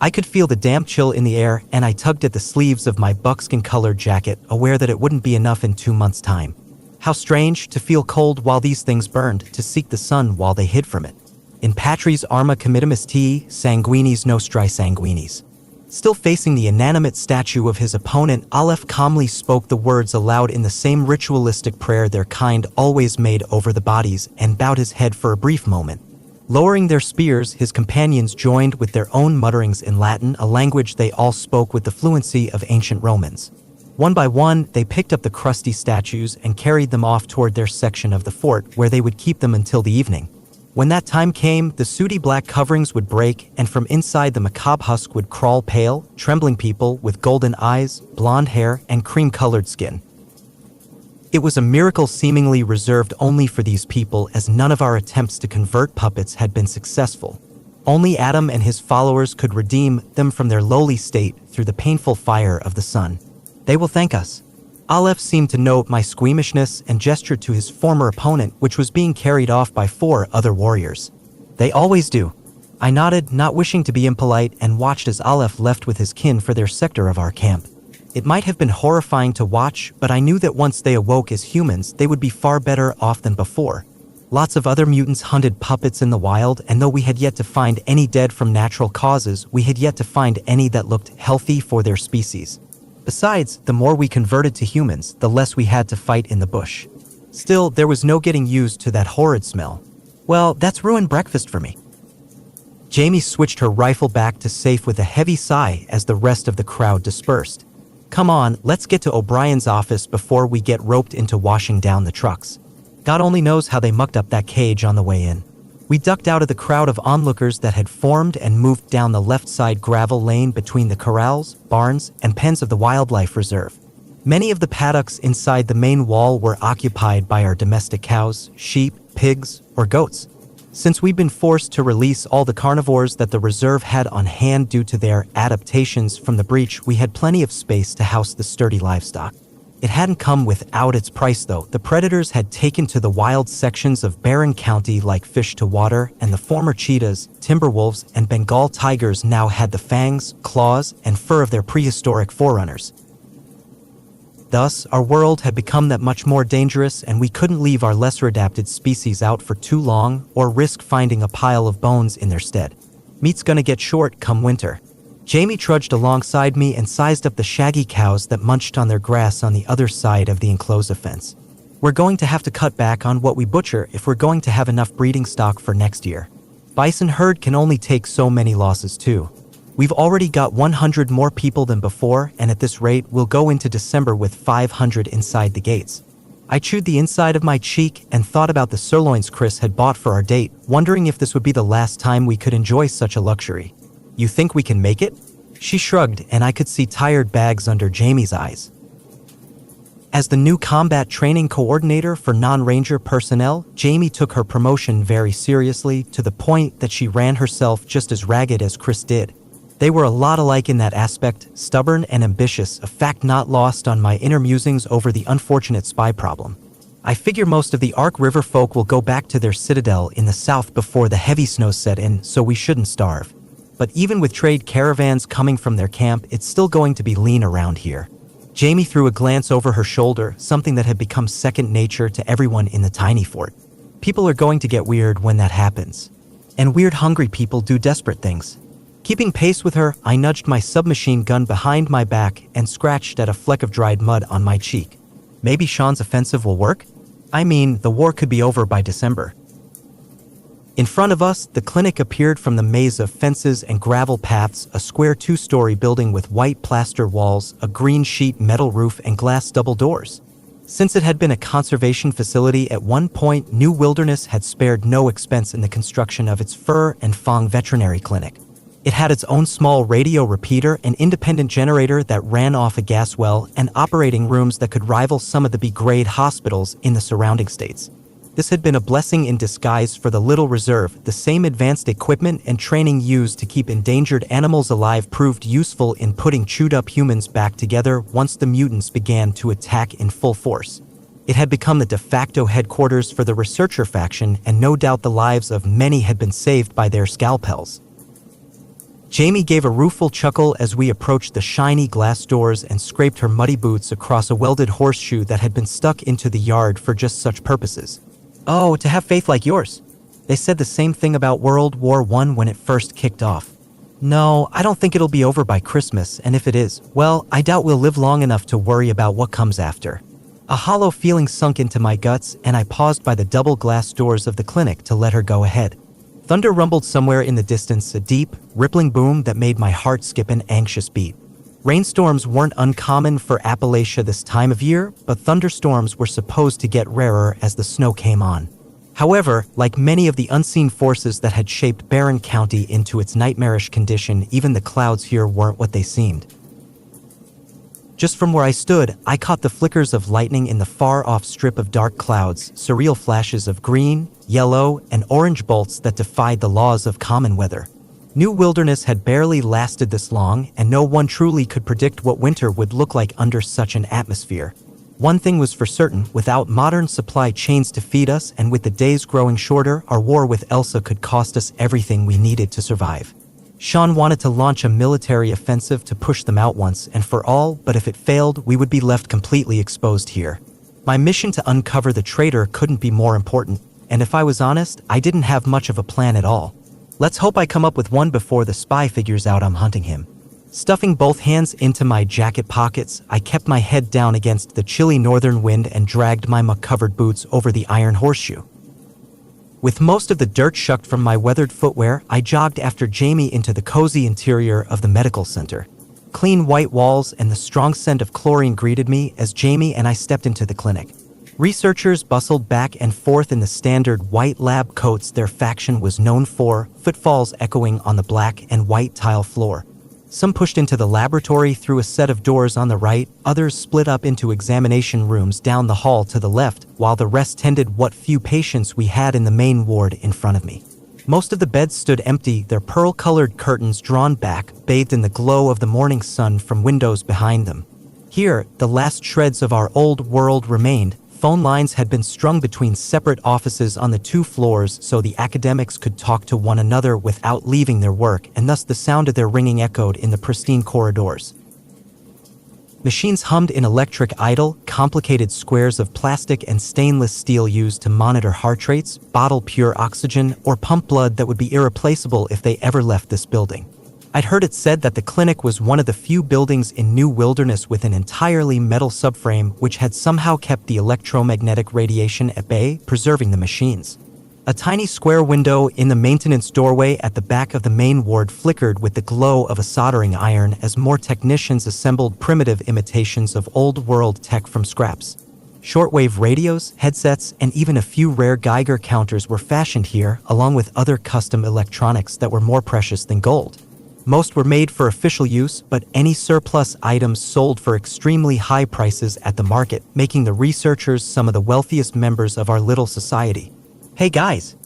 I could feel the damp chill in the air, and I tugged at the sleeves of my buckskin-colored jacket, aware that it wouldn't be enough in 2 months' time. How strange to feel cold while these things burned, to seek the sun while they hid from it. In patris arma committimus tii, sanguinis nostri sanguinis. Still facing the inanimate statue of his opponent, Aleph calmly spoke the words aloud in the same ritualistic prayer their kind always made over the bodies, and bowed his head for a brief moment. Lowering their spears, his companions joined with their own mutterings in Latin, a language they all spoke with the fluency of ancient Romans. One by one, they picked up the crusty statues and carried them off toward their section of the fort, where they would keep them until the evening. When that time came, the sooty black coverings would break, and from inside the macabre husk would crawl pale, trembling people with golden eyes, blonde hair, and cream-colored skin. It was a miracle seemingly reserved only for these people, as none of our attempts to convert puppets had been successful. Only Adam and his followers could redeem them from their lowly state through the painful fire of the sun. They will thank us. Aleph seemed to note my squeamishness and gestured to his former opponent, which was being carried off by 4 other warriors. They always do. I nodded, not wishing to be impolite, and watched as Aleph left with his kin for their sector of our camp. It might have been horrifying to watch, but I knew that once they awoke as humans, they would be far better off than before. Lots of other mutants hunted puppets in the wild, and though we had yet to find any dead from natural causes, we had yet to find any that looked healthy for their species. Besides, the more we converted to humans, the less we had to fight in the bush. Still, there was no getting used to that horrid smell. Well, that's ruined breakfast for me. Jamie switched her rifle back to safe with a heavy sigh as the rest of the crowd dispersed. Come on, let's get to O'Brien's office before we get roped into washing down the trucks. God only knows how they mucked up that cage on the way in. We ducked out of the crowd of onlookers that had formed and moved down the left side gravel lane between the corrals, barns, and pens of the wildlife reserve. Many of the paddocks inside the main wall were occupied by our domestic cows, sheep, pigs, or goats. Since we'd been forced to release all the carnivores that the reserve had on hand due to their adaptations from the breach, we had plenty of space to house the sturdy livestock. It hadn't come without its price, though. The predators had taken to the wild sections of Barren County like fish to water, and the former cheetahs, timber wolves, and Bengal tigers now had the fangs, claws, and fur of their prehistoric forerunners. Thus, our world had become that much more dangerous, and we couldn't leave our lesser adapted species out for too long or risk finding a pile of bones in their stead. Meat's gonna get short come winter. Jamie trudged alongside me and sized up the shaggy cows that munched on their grass on the other side of the enclosure fence. We're going to have to cut back on what we butcher if we're going to have enough breeding stock for next year. Bison herd can only take so many losses too. We've already got 100 more people than before, and at this rate, we'll go into December with 500 inside the gates. I chewed the inside of my cheek and thought about the sirloins Chris had bought for our date, wondering if this would be the last time we could enjoy such a luxury. "You think we can make it?" She shrugged, and I could see tired bags under Jamie's eyes. As the new combat training coordinator for non-ranger personnel, Jamie took her promotion very seriously, to the point that she ran herself just as ragged as Chris did. They were a lot alike in that aspect, stubborn and ambitious, a fact not lost on my inner musings over the unfortunate spy problem. I figure most of the Ark River folk will go back to their citadel in the south before the heavy snow set in, so we shouldn't starve. But even with trade caravans coming from their camp, it's still going to be lean around here. Jamie threw a glance over her shoulder, something that had become second nature to everyone in the tiny fort. People are going to get weird when that happens. And weird hungry people do desperate things. Keeping pace with her, I nudged my submachine gun behind my back and scratched at a fleck of dried mud on my cheek. Maybe Sean's offensive will work? I mean, the war could be over by December. In front of us, the clinic appeared from the maze of fences and gravel paths, a square 2-story building with white plaster walls, a green sheet metal roof, and glass double doors. Since it had been a conservation facility at one point, New Wilderness had spared no expense in the construction of its fur and fawn veterinary clinic. It had its own small radio repeater, an independent generator that ran off a gas well, and operating rooms that could rival some of the B-grade hospitals in the surrounding states. This had been a blessing in disguise for the little reserve. The same advanced equipment and training used to keep endangered animals alive proved useful in putting chewed-up humans back together once the mutants began to attack in full force. It had become the de facto headquarters for the researcher faction, and no doubt the lives of many had been saved by their scalpels. Jamie gave a rueful chuckle as we approached the shiny glass doors and scraped her muddy boots across a welded horseshoe that had been stuck into the yard for just such purposes. "Oh, to have faith like yours." They said the same thing about World War I when it first kicked off. "No, I don't think it'll be over by Christmas, and if it is, well, I doubt we'll live long enough to worry about what comes after." A hollow feeling sunk into my guts, and I paused by the double glass doors of the clinic to let her go ahead. Thunder rumbled somewhere in the distance, a deep, rippling boom that made my heart skip an anxious beat. Rainstorms weren't uncommon for Appalachia this time of year, but thunderstorms were supposed to get rarer as the snow came on. However, like many of the unseen forces that had shaped Barron County into its nightmarish condition, even the clouds here weren't what they seemed. Just from where I stood, I caught the flickers of lightning in the far-off strip of dark clouds, surreal flashes of green, yellow, and orange bolts that defied the laws of common weather. New Wilderness had barely lasted this long, and no one truly could predict what winter would look like under such an atmosphere. One thing was for certain: without modern supply chains to feed us, and with the days growing shorter, our war with Elsa could cost us everything we needed to survive. Sean wanted to launch a military offensive to push them out once and for all, but if it failed, we would be left completely exposed here. My mission to uncover the traitor couldn't be more important, and if I was honest, I didn't have much of a plan at all. Let's hope I come up with one before the spy figures out I'm hunting him. Stuffing both hands into my jacket pockets, I kept my head down against the chilly northern wind and dragged my muck-covered boots over the iron horseshoe. With most of the dirt shucked from my weathered footwear, I jogged after Jamie into the cozy interior of the medical center. Clean white walls and the strong scent of chlorine greeted me as Jamie and I stepped into the clinic. Researchers bustled back and forth in the standard white lab coats their faction was known for, footfalls echoing on the black and white tile floor. Some pushed into the laboratory through a set of doors on the right, others split up into examination rooms down the hall to the left, while the rest tended what few patients we had in the main ward in front of me. Most of the beds stood empty, their pearl-colored curtains drawn back, bathed in the glow of the morning sun from windows behind them. Here, the last shreds of our old world remained. Phone lines had been strung between separate offices on the 2 floors so the academics could talk to one another without leaving their work, and thus the sound of their ringing echoed in the pristine corridors. Machines hummed in electric idle, complicated squares of plastic and stainless steel used to monitor heart rates, bottle pure oxygen, or pump blood that would be irreplaceable if they ever left this building. I'd heard it said that the clinic was one of the few buildings in New Wilderness with an entirely metal subframe which had somehow kept the electromagnetic radiation at bay, preserving the machines. A tiny square window in the maintenance doorway at the back of the main ward flickered with the glow of a soldering iron as more technicians assembled primitive imitations of old-world tech from scraps. Shortwave radios, headsets, and even a few rare Geiger counters were fashioned here, along with other custom electronics that were more precious than gold. Most were made for official use, but any surplus items sold for extremely high prices at the market, making the researchers some of the wealthiest members of our little society. Hey guys!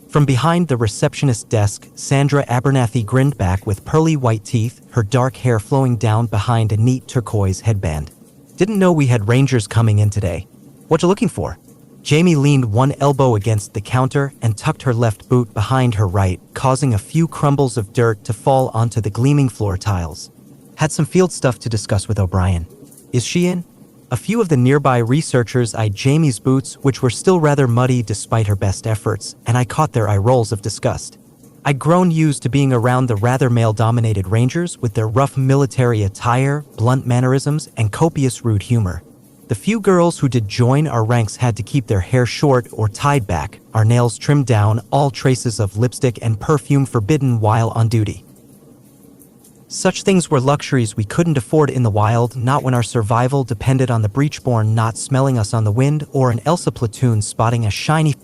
From behind the receptionist desk, Sandra Abernathy grinned back with pearly white teeth, her dark hair flowing down behind a neat turquoise headband. Didn't know we had rangers coming in today. What you looking for? Jamie leaned one elbow against the counter and tucked her left boot behind her right, causing a few crumbles of dirt to fall onto the gleaming floor tiles. Had some field stuff to discuss with O'Brien. Is she in? A few of the nearby researchers eyed Jamie's boots, which were still rather muddy despite her best efforts, and I caught their eye rolls of disgust. I'd grown used to being around the rather male-dominated rangers with their rough military attire, blunt mannerisms, and copious rude humor. The few girls who did join our ranks had to keep their hair short or tied back, our nails trimmed down, all traces of lipstick and perfume forbidden while on duty. Such things were luxuries we couldn't afford in the wild, not when our survival depended on the breachborn not smelling us on the wind or an Elsa platoon spotting a shiny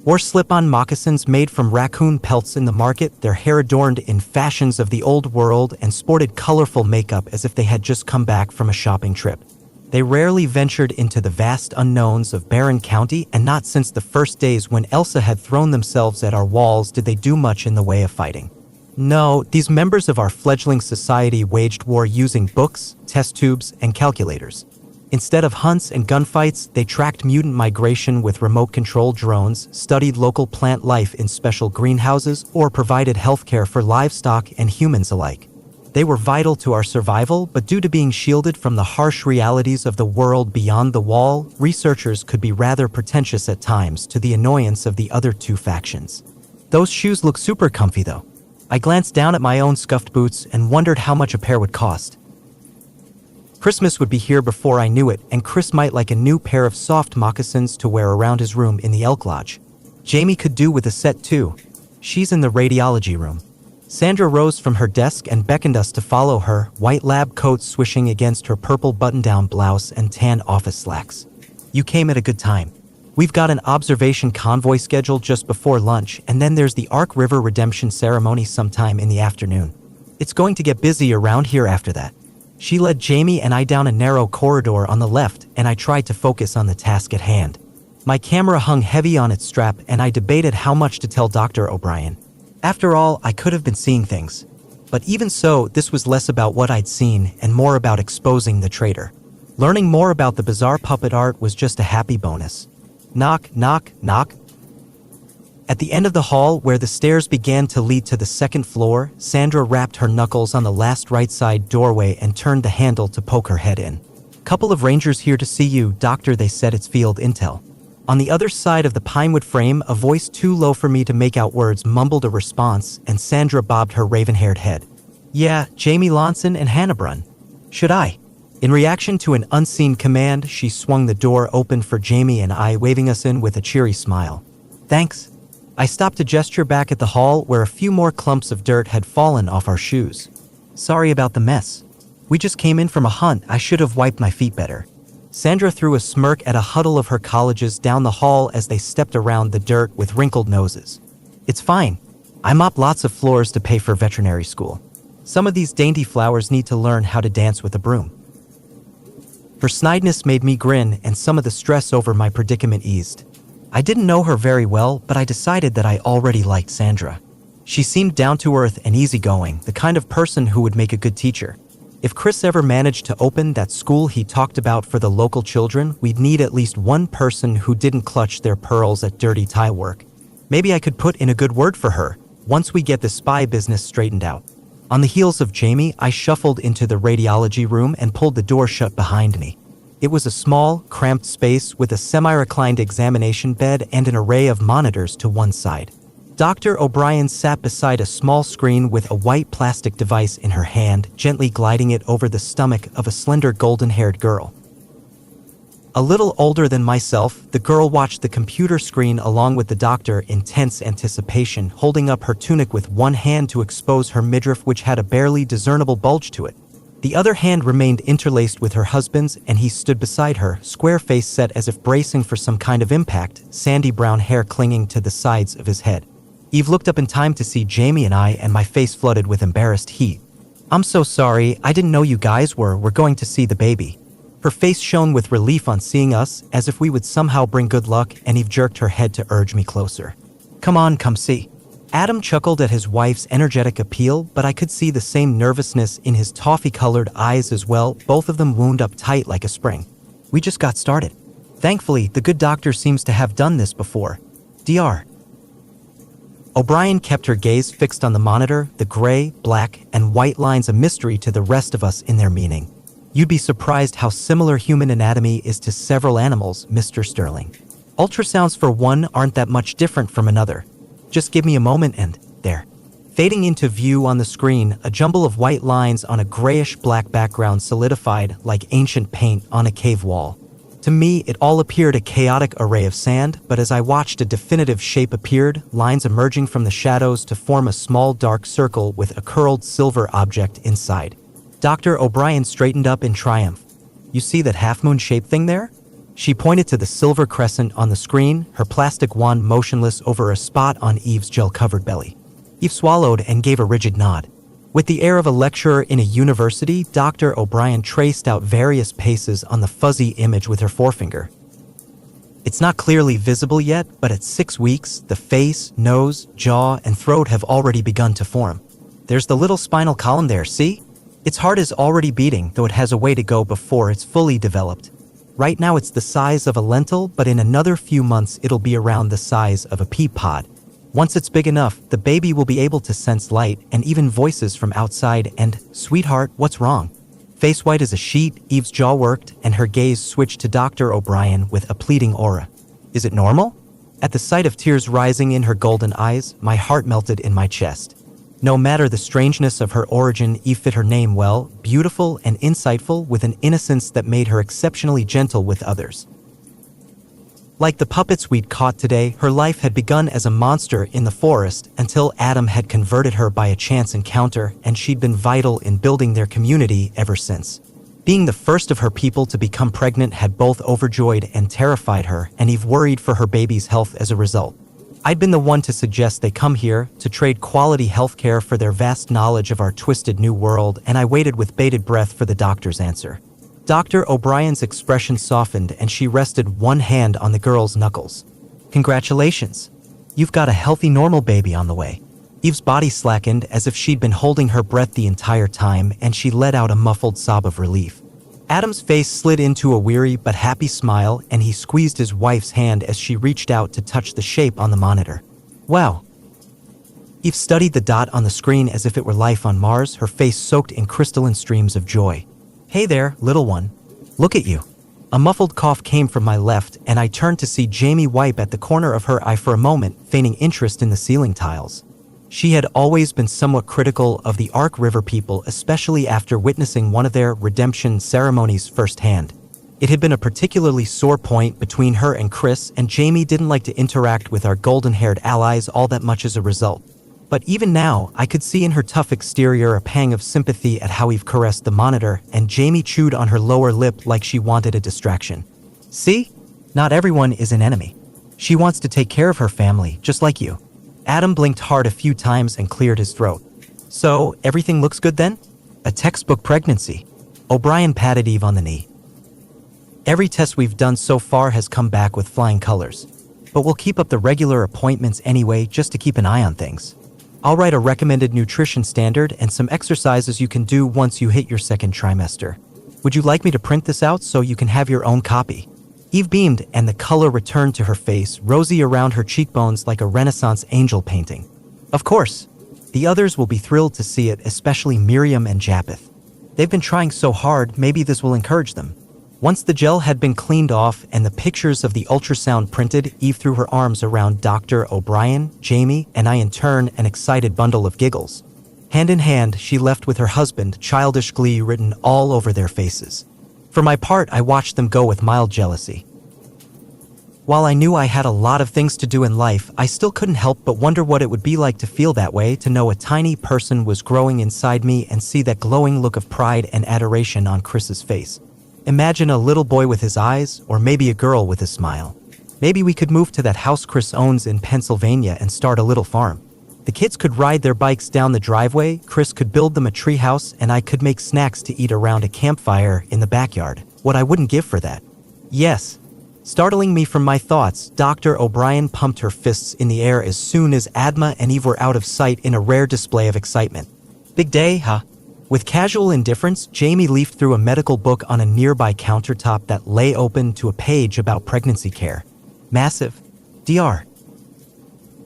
or slip-on moccasins made from raccoon pelts in the market, their hair adorned in fashions of the old world and sported colorful makeup as if they had just come back from a shopping trip. They rarely ventured into the vast unknowns of Barren County, and not since the first days when Elsa had thrown themselves at our walls did they do much in the way of fighting. No, these members of our fledgling society waged war using books, test tubes, and calculators. Instead of hunts and gunfights, they tracked mutant migration with remote-controlled drones, studied local plant life in special greenhouses, or provided healthcare for livestock and humans alike. They were vital to our survival, but due to being shielded from the harsh realities of the world beyond the wall, researchers could be rather pretentious at times, to the annoyance of the other two factions. Those shoes look super comfy though. I glanced down at my own scuffed boots and wondered how much a pair would cost. Christmas would be here before I knew it, and Chris might like a new pair of soft moccasins to wear around his room in the Elk Lodge. Jamie could do with a set too. She's in the radiology room. Sandra rose from her desk and beckoned us to follow her, white lab coat swishing against her purple button-down blouse and tan office slacks. You came at a good time. We've got an observation convoy scheduled just before lunch, and then there's the Ark River redemption ceremony sometime in the afternoon. It's going to get busy around here after that. She led Jamie and I down a narrow corridor on the left, and I tried to focus on the task at hand. My camera hung heavy on its strap, and I debated how much to tell Dr. O'Brien. After all, I could have been seeing things. But even so, this was less about what I'd seen and more about exposing the traitor. Learning more about the bizarre puppet art was just a happy bonus. Knock, knock, knock. At the end of the hall, where the stairs began to lead to the second floor, Sandra rapped her knuckles on the last right side doorway and turned the handle to poke her head in. "Couple of rangers here to see you, doctor," they said. "It's field intel." On the other side of the pinewood frame, a voice too low for me to make out words mumbled a response, and Sandra bobbed her raven-haired head. "Yeah, Jamie Lonson and Hannah Brunn. Should I?" In reaction to an unseen command, she swung the door open for Jamie and I, waving us in with a cheery smile. "Thanks." I stopped to gesture back at the hall, where a few more clumps of dirt had fallen off our shoes. "Sorry about the mess. We just came in from a hunt. I should have wiped my feet better." Sandra threw a smirk at a huddle of her colleges down the hall as they stepped around the dirt with wrinkled noses. "It's fine. I mop lots of floors to pay for veterinary school. Some of these dainty flowers need to learn how to dance with a broom." Her snideness made me grin, and some of the stress over my predicament eased. I didn't know her very well, but I decided that I already liked Sandra. She seemed down-to-earth and easygoing, the kind of person who would make a good teacher. If Chris ever managed to open that school he talked about for the local children, we'd need at least one person who didn't clutch their pearls at dirty tile work. Maybe I could put in a good word for her, once we get the spy business straightened out. On the heels of Jamie, I shuffled into the radiology room and pulled the door shut behind me. It was a small, cramped space with a semi-reclined examination bed and an array of monitors to one side. Dr. O'Brien sat beside a small screen with a white plastic device in her hand, gently gliding it over the stomach of a slender golden-haired girl. A little older than myself, the girl watched the computer screen along with the doctor in tense anticipation, holding up her tunic with one hand to expose her midriff, which had a barely discernible bulge to it. The other hand remained interlaced with her husband's, and he stood beside her, square face set as if bracing for some kind of impact, sandy brown hair clinging to the sides of his head. Eve looked up in time to see Jamie and my face flooded with embarrassed heat. "I'm so sorry, I didn't know you guys were going to see the baby." Her face shone with relief on seeing us, as if we would somehow bring good luck, and Eve jerked her head to urge me closer. "Come on, come see." Adam chuckled at his wife's energetic appeal, but I could see the same nervousness in his toffee-colored eyes as well, both of them wound up tight like a spring. We just got started. Thankfully, the good doctor seems to have done this before. Dr. O'Brien kept her gaze fixed on the monitor, the gray, black, and white lines a mystery to the rest of us in their meaning. "You'd be surprised how similar human anatomy is to several animals, Mr. Sterling. Ultrasounds for one aren't that much different from another. Just give me a moment and, there." Fading into view on the screen, a jumble of white lines on a grayish-black background solidified like ancient paint on a cave wall. To me, it all appeared a chaotic array of sand, but as I watched, a definitive shape appeared, lines emerging from the shadows to form a small dark circle with a curled silver object inside. Dr. O'Brien straightened up in triumph. "You see that half-moon-shaped thing there?" She pointed to the silver crescent on the screen, her plastic wand motionless over a spot on Eve's gel-covered belly. Eve swallowed and gave a rigid nod. With the air of a lecturer in a university, Dr. O'Brien traced out various paces on the fuzzy image with her forefinger. "It's not clearly visible yet, but at 6 weeks, the face, nose, jaw, and throat have already begun to form. There's the little spinal column there, see? Its heart is already beating, though it has a way to go before it's fully developed. Right now it's the size of a lentil, but in another few months it'll be around the size of a pea pod. Once it's big enough, the baby will be able to sense light and even voices from outside and, sweetheart, what's wrong?" Face white as a sheet, Eve's jaw worked, and her gaze switched to Dr. O'Brien with a pleading aura. "Is it normal?" At the sight of tears rising in her golden eyes, my heart melted in my chest. No matter the strangeness of her origin, Eve fit her name well, beautiful and insightful, with an innocence that made her exceptionally gentle with others. Like the puppets we'd caught today, her life had begun as a monster in the forest until Adam had converted her by a chance encounter, and she'd been vital in building their community ever since. Being the first of her people to become pregnant had both overjoyed and terrified her, and Eve worried for her baby's health as a result. I'd been the one to suggest they come here to trade quality healthcare for their vast knowledge of our twisted new world, and I waited with bated breath for the doctor's answer. Dr. O'Brien's expression softened, and she rested one hand on the girl's knuckles. "Congratulations. You've got a healthy normal baby on the way." Eve's body slackened as if she'd been holding her breath the entire time, and she let out a muffled sob of relief. Adam's face slid into a weary but happy smile, and he squeezed his wife's hand as she reached out to touch the shape on the monitor. "Wow." Eve studied the dot on the screen as if it were life on Mars, her face soaked in crystalline streams of joy. "Hey there, little one. Look at you." A muffled cough came from my left, and I turned to see Jamie wipe at the corner of her eye for a moment, feigning interest in the ceiling tiles. She had always been somewhat critical of the Ark River people, especially after witnessing one of their redemption ceremonies firsthand. It had been a particularly sore point between her and Chris, and Jamie didn't like to interact with our golden-haired allies all that much as a result. But even now, I could see in her tough exterior a pang of sympathy at how Eve caressed the monitor, and Jamie chewed on her lower lip like she wanted a distraction. "See? Not everyone is an enemy. She wants to take care of her family, just like you." Adam blinked hard a few times and cleared his throat. "So, everything looks good then?" "A textbook pregnancy." O'Brien patted Eve on the knee. "Every test we've done so far has come back with flying colors. But we'll keep up the regular appointments anyway, just to keep an eye on things. I'll write a recommended nutrition standard and some exercises you can do once you hit your second trimester. Would you like me to print this out so you can have your own copy?" Eve beamed, and the color returned to her face, rosy around her cheekbones like a Renaissance angel painting. "Of course. The others will be thrilled to see it, especially Miriam and Japheth. They've been trying so hard, maybe this will encourage them." Once the gel had been cleaned off and the pictures of the ultrasound printed, Eve threw her arms around Dr. O'Brien, Jamie, and I in turn, an excited bundle of giggles. Hand in hand, she left with her husband, childish glee written all over their faces. For my part, I watched them go with mild jealousy. While I knew I had a lot of things to do in life, I still couldn't help but wonder what it would be like to feel that way, to know a tiny person was growing inside me and see that glowing look of pride and adoration on Chris's face. Imagine a little boy with his eyes, or maybe a girl with a smile. Maybe we could move to that house Chris owns in Pennsylvania and start a little farm. The kids could ride their bikes down the driveway, Chris could build them a treehouse, and I could make snacks to eat around a campfire in the backyard. What I wouldn't give for that. Yes. Startling me from my thoughts, Dr. O'Brien pumped her fists in the air as soon as Adma and Eve were out of sight in a rare display of excitement. Big day, huh? With casual indifference, Jamie leafed through a medical book on a nearby countertop that lay open to a page about pregnancy care. Massive. Dr.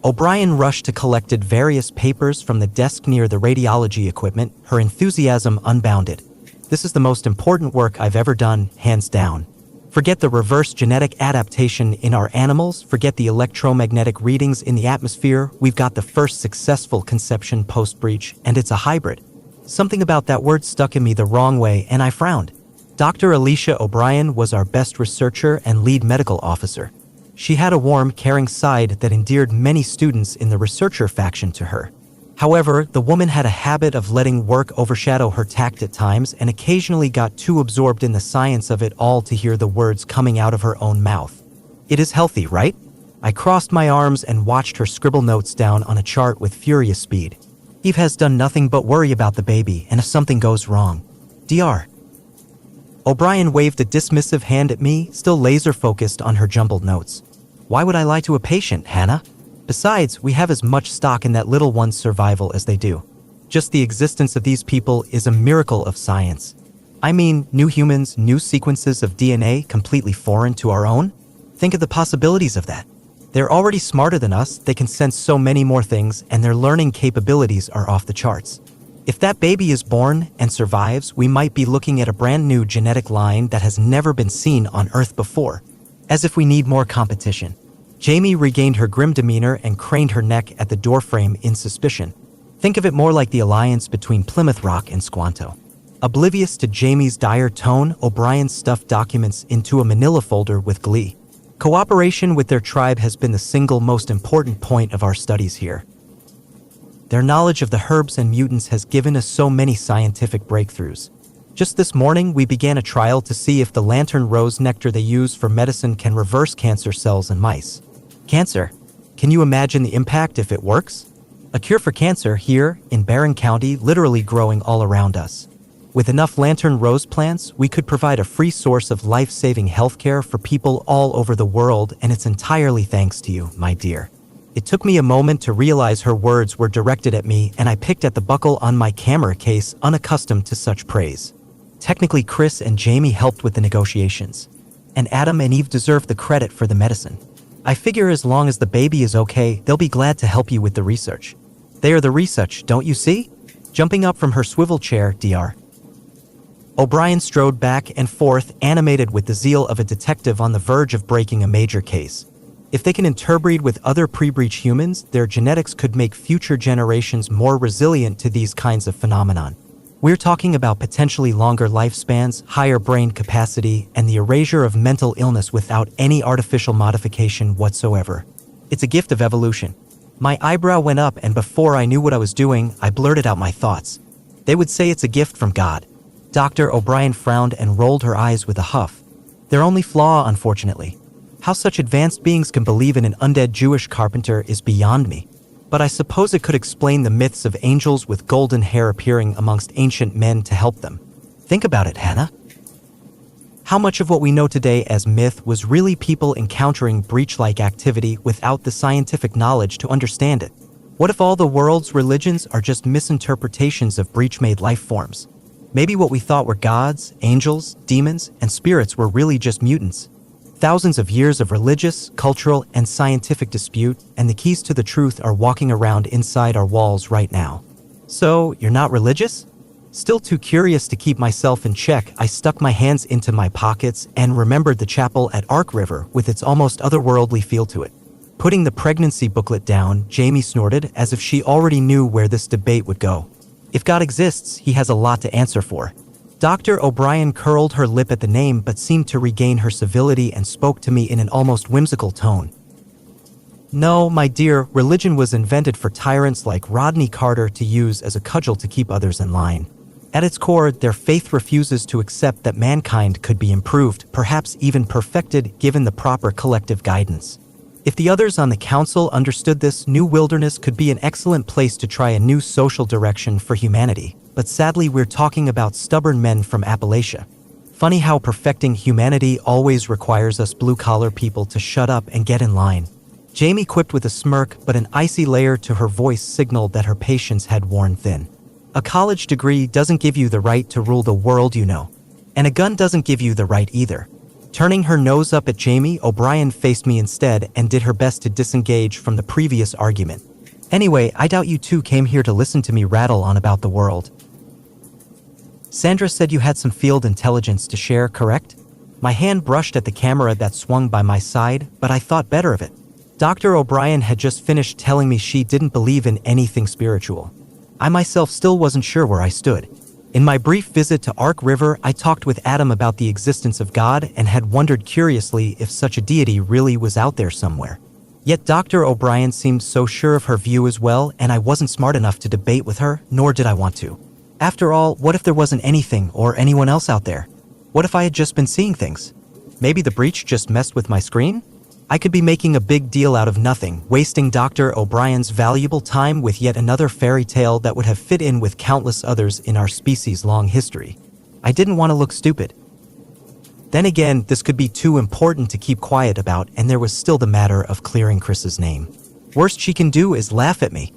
O'Brien rushed to collected various papers from the desk near the radiology equipment, her enthusiasm unbounded. This is the most important work I've ever done, hands down. Forget the reverse genetic adaptation in our animals, forget the electromagnetic readings in the atmosphere, we've got the first successful conception post-breech, and it's a hybrid. Something about that word stuck in me the wrong way, and I frowned. Dr. Alicia O'Brien was our best researcher and lead medical officer. She had a warm, caring side that endeared many students in the researcher faction to her. However, the woman had a habit of letting work overshadow her tact at times and occasionally got too absorbed in the science of it all to hear the words coming out of her own mouth. It is healthy, right? I crossed my arms and watched her scribble notes down on a chart with furious speed. Eve has done nothing but worry about the baby, and if something goes wrong. Dr. O'Brien waved a dismissive hand at me, still laser-focused on her jumbled notes. Why would I lie to a patient, Hannah? Besides, we have as much stock in that little one's survival as they do. Just the existence of these people is a miracle of science. I mean, new humans, new sequences of DNA completely foreign to our own? Think of the possibilities of that. They're already smarter than us, they can sense so many more things, and their learning capabilities are off the charts. If that baby is born and survives, we might be looking at a brand new genetic line that has never been seen on Earth before. As if we need more competition. Jamie regained her grim demeanor and craned her neck at the doorframe in suspicion. Think of it more like the alliance between Plymouth Rock and Squanto. Oblivious to Jamie's dire tone, O'Brien stuffed documents into a manila folder with glee. Cooperation with their tribe has been the single most important point of our studies here. Their knowledge of the herbs and mutants has given us so many scientific breakthroughs. Just this morning, we began a trial to see if the lantern rose nectar they use for medicine can reverse cancer cells in mice. Cancer. Can you imagine the impact if it works? A cure for cancer here, in Barron County, literally growing all around us. With enough lantern rose plants, we could provide a free source of life-saving healthcare for people all over the world, and it's entirely thanks to you, my dear. It took me a moment to realize her words were directed at me, and I picked at the buckle on my camera case, unaccustomed to such praise. Technically, Chris and Jamie helped with the negotiations, and Adam and Eve deserve the credit for the medicine. I figure as long as the baby is okay, they'll be glad to help you with the research. They are the research, don't you see? Jumping up from her swivel chair, Dr. O'Brien strode back and forth, animated with the zeal of a detective on the verge of breaking a major case. If they can interbreed with other pre-breach humans, their genetics could make future generations more resilient to these kinds of phenomenon. We're talking about potentially longer lifespans, higher brain capacity, and the erasure of mental illness without any artificial modification whatsoever. It's a gift of evolution. My eyebrow went up, and before I knew what I was doing, I blurted out my thoughts. They would say it's a gift from God. Dr. O'Brien frowned and rolled her eyes with a huff. Their only flaw, unfortunately. How such advanced beings can believe in an undead Jewish carpenter is beyond me. But I suppose it could explain the myths of angels with golden hair appearing amongst ancient men to help them. Think about it, Hannah. How much of what we know today as myth was really people encountering breach-like activity without the scientific knowledge to understand it? What if all the world's religions are just misinterpretations of breach-made life forms? Maybe what we thought were gods, angels, demons, and spirits were really just mutants. Thousands of years of religious, cultural, and scientific dispute, and the keys to the truth are walking around inside our walls right now. So, you're not religious? Still too curious to keep myself in check, I stuck my hands into my pockets and remembered the chapel at Ark River with its almost otherworldly feel to it. Putting the pregnancy booklet down, Jamie snorted as if she already knew where this debate would go. If God exists, he has a lot to answer for. Dr. O'Brien curled her lip at the name but seemed to regain her civility and spoke to me in an almost whimsical tone. No, my dear, religion was invented for tyrants like Rodney Carter to use as a cudgel to keep others in line. At its core, their faith refuses to accept that mankind could be improved, perhaps even perfected, given the proper collective guidance. If the others on the council understood this, New Wilderness could be an excellent place to try a new social direction for humanity. But sadly, we're talking about stubborn men from Appalachia. Funny how perfecting humanity always requires us blue-collar people to shut up and get in line. Jamie quipped with a smirk, but an icy layer to her voice signaled that her patience had worn thin. A college degree doesn't give you the right to rule the world, you know. And a gun doesn't give you the right either. Turning her nose up at Jamie, O'Brien faced me instead and did her best to disengage from the previous argument. Anyway, I doubt you two came here to listen to me rattle on about the world. Sandra said you had some field intelligence to share, correct? My hand brushed at the camera that swung by my side, but I thought better of it. Dr. O'Brien had just finished telling me she didn't believe in anything spiritual. I myself still wasn't sure where I stood. In my brief visit to Ark River, I talked with Adam about the existence of God and had wondered curiously if such a deity really was out there somewhere. Yet Dr. O'Brien seemed so sure of her view as well, and I wasn't smart enough to debate with her, nor did I want to. After all, what if there wasn't anything or anyone else out there? What if I had just been seeing things? Maybe the breach just messed with my screen? I could be making a big deal out of nothing, wasting Dr. O'Brien's valuable time with yet another fairy tale that would have fit in with countless others in our species' long history. I didn't want to look stupid. Then again, this could be too important to keep quiet about, and there was still the matter of clearing Chris's name. Worst she can do is laugh at me.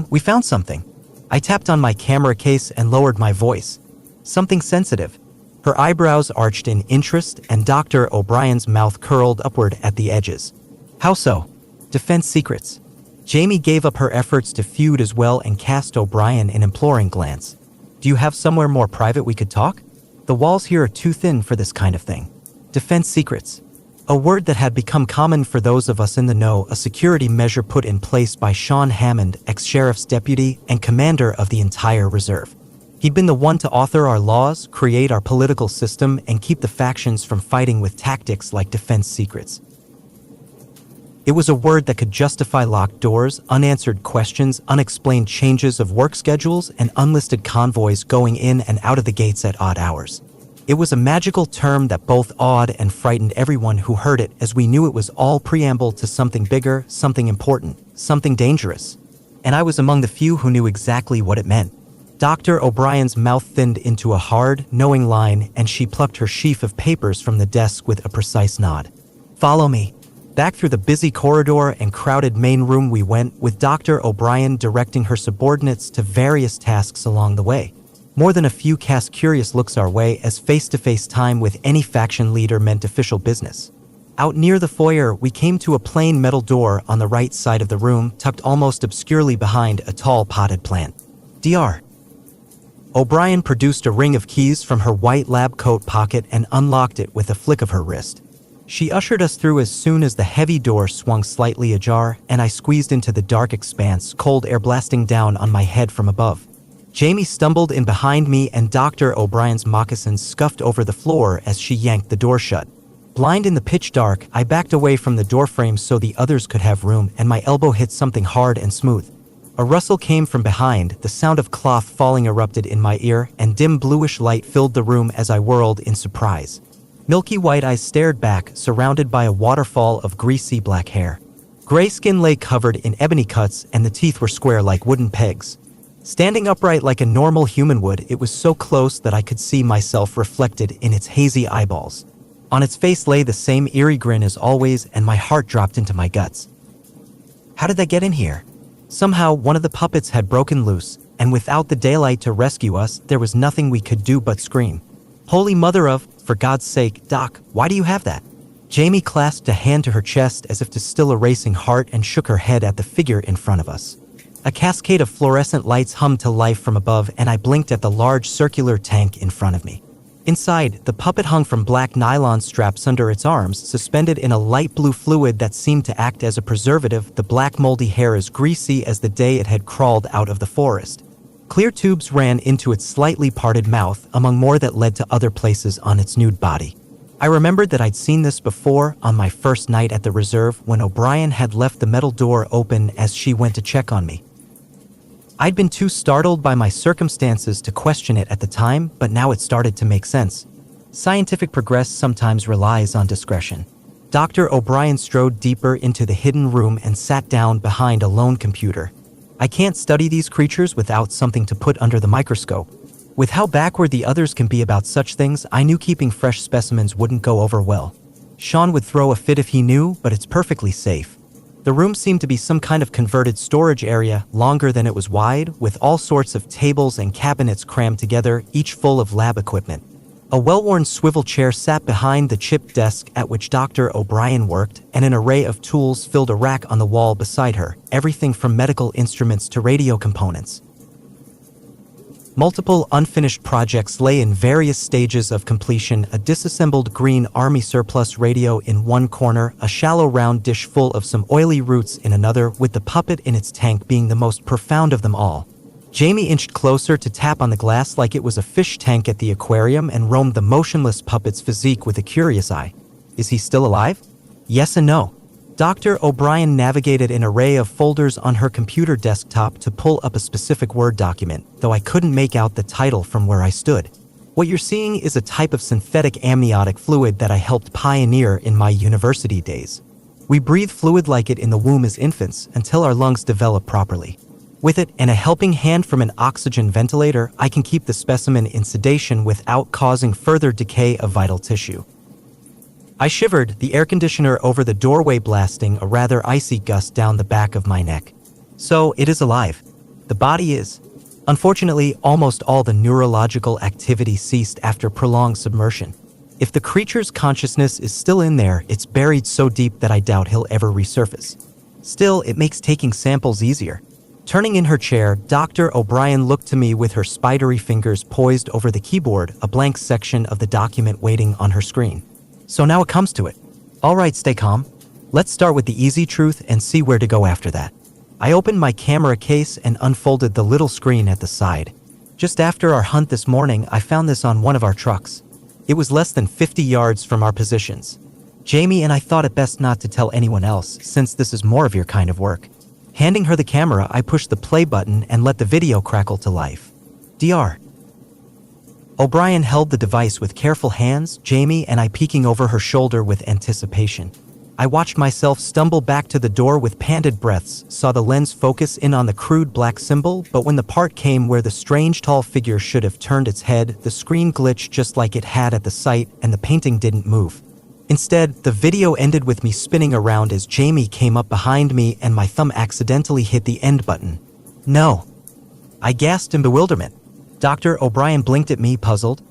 We found something. I tapped on my camera case and lowered my voice. Something sensitive. Her eyebrows arched in interest, and Dr. O'Brien's mouth curled upward at the edges. How so? Defense secrets. Jamie gave up her efforts to feud as well and cast O'Brien an imploring glance. Do you have somewhere more private we could talk? The walls here are too thin for this kind of thing. Defense secrets. A word that had become common for those of us in the know, a security measure put in place by Sean Hammond, ex-sheriff's deputy and commander of the entire reserve. He'd been the one to author our laws, create our political system, and keep the factions from fighting with tactics like defense secrets. It was a word that could justify locked doors, unanswered questions, unexplained changes of work schedules, and unlisted convoys going in and out of the gates at odd hours. It was a magical term that both awed and frightened everyone who heard it, as we knew it was all preamble to something bigger, something important, something dangerous. And I was among the few who knew exactly what it meant. Dr. O'Brien's mouth thinned into a hard, knowing line, and she plucked her sheaf of papers from the desk with a precise nod. Follow me. Back through the busy corridor and crowded main room we went, with Dr. O'Brien directing her subordinates to various tasks along the way. More than a few cast curious looks our way, as face-to-face time with any faction leader meant official business. Out near the foyer, we came to a plain metal door on the right side of the room, tucked almost obscurely behind a tall potted plant. Dr. O'Brien produced a ring of keys from her white lab coat pocket and unlocked it with a flick of her wrist. She ushered us through as soon as the heavy door swung slightly ajar, and I squeezed into the dark expanse, cold air blasting down on my head from above. Jamie stumbled in behind me, and Dr. O'Brien's moccasins scuffed over the floor as she yanked the door shut. Blind in the pitch dark, I backed away from the doorframe so the others could have room, and my elbow hit something hard and smooth. A rustle came from behind, the sound of cloth falling erupted in my ear, and dim bluish light filled the room as I whirled in surprise. Milky white eyes stared back, surrounded by a waterfall of greasy black hair. Gray skin lay covered in ebony cuts, and the teeth were square like wooden pegs. Standing upright like a normal human would, it was so close that I could see myself reflected in its hazy eyeballs. On its face lay the same eerie grin as always, and my heart dropped into my guts. How did that get in here? Somehow, one of the puppets had broken loose, and without the daylight to rescue us, there was nothing we could do but scream. Holy mother of, for God's sake, Doc, why do you have that? Jamie clasped a hand to her chest as if to still a racing heart and shook her head at the figure in front of us. A cascade of fluorescent lights hummed to life from above, and I blinked at the large circular tank in front of me. Inside, the puppet hung from black nylon straps under its arms, suspended in a light blue fluid that seemed to act as a preservative, the black moldy hair as greasy as the day it had crawled out of the forest. Clear tubes ran into its slightly parted mouth, among more that led to other places on its nude body. I remembered that I'd seen this before on my first night at the reserve when O'Brien had left the metal door open as she went to check on me. I'd been too startled by my circumstances to question it at the time, but now it started to make sense. Scientific progress sometimes relies on discretion. Dr. O'Brien strode deeper into the hidden room and sat down behind a lone computer. I can't study these creatures without something to put under the microscope. With how backward the others can be about such things, I knew keeping fresh specimens wouldn't go over well. Sean would throw a fit if he knew, but it's perfectly safe. The room seemed to be some kind of converted storage area, longer than it was wide, with all sorts of tables and cabinets crammed together, each full of lab equipment. A well-worn swivel chair sat behind the chipped desk at which Dr. O'Brien worked, and an array of tools filled a rack on the wall beside her, everything from medical instruments to radio components. Multiple unfinished projects lay in various stages of completion: a disassembled green army surplus radio in one corner, a shallow round dish full of some oily roots in another, with the puppet in its tank being the most profound of them all. Jamie inched closer to tap on the glass like it was a fish tank at the aquarium and roamed the motionless puppet's physique with a curious eye. Is he still alive? Yes and no. Dr. O'Brien navigated an array of folders on her computer desktop to pull up a specific Word document, though I couldn't make out the title from where I stood. What you're seeing is a type of synthetic amniotic fluid that I helped pioneer in my university days. We breathe fluid like it in the womb as infants until our lungs develop properly. With it and a helping hand from an oxygen ventilator, I can keep the specimen in sedation without causing further decay of vital tissue. I shivered, the air conditioner over the doorway blasting a rather icy gust down the back of my neck. So, it is alive. The body is. Unfortunately, almost all the neurological activity ceased after prolonged submersion. If the creature's consciousness is still in there, it's buried so deep that I doubt he'll ever resurface. Still, it makes taking samples easier. Turning in her chair, Dr. O'Brien looked to me with her spidery fingers poised over the keyboard, a blank section of the document waiting on her screen. So now it comes to it. All right, stay calm. Let's start with the easy truth and see where to go after that. I opened my camera case and unfolded the little screen at the side. Just after our hunt this morning, I found this on one of our trucks. It was less than 50 yards from our positions. Jamie and I thought it best not to tell anyone else, since this is more of your kind of work. Handing her the camera, I pushed the play button and let the video crackle to life. Dr. O'Brien held the device with careful hands, Jamie and I peeking over her shoulder with anticipation. I watched myself stumble back to the door with panted breaths, saw the lens focus in on the crude black symbol, but when the part came where the strange tall figure should have turned its head, the screen glitched just like it had at the sight, and the painting didn't move. Instead, the video ended with me spinning around as Jamie came up behind me and my thumb accidentally hit the end button. No. I gasped in bewilderment. Dr. O'Brien blinked at me, puzzled.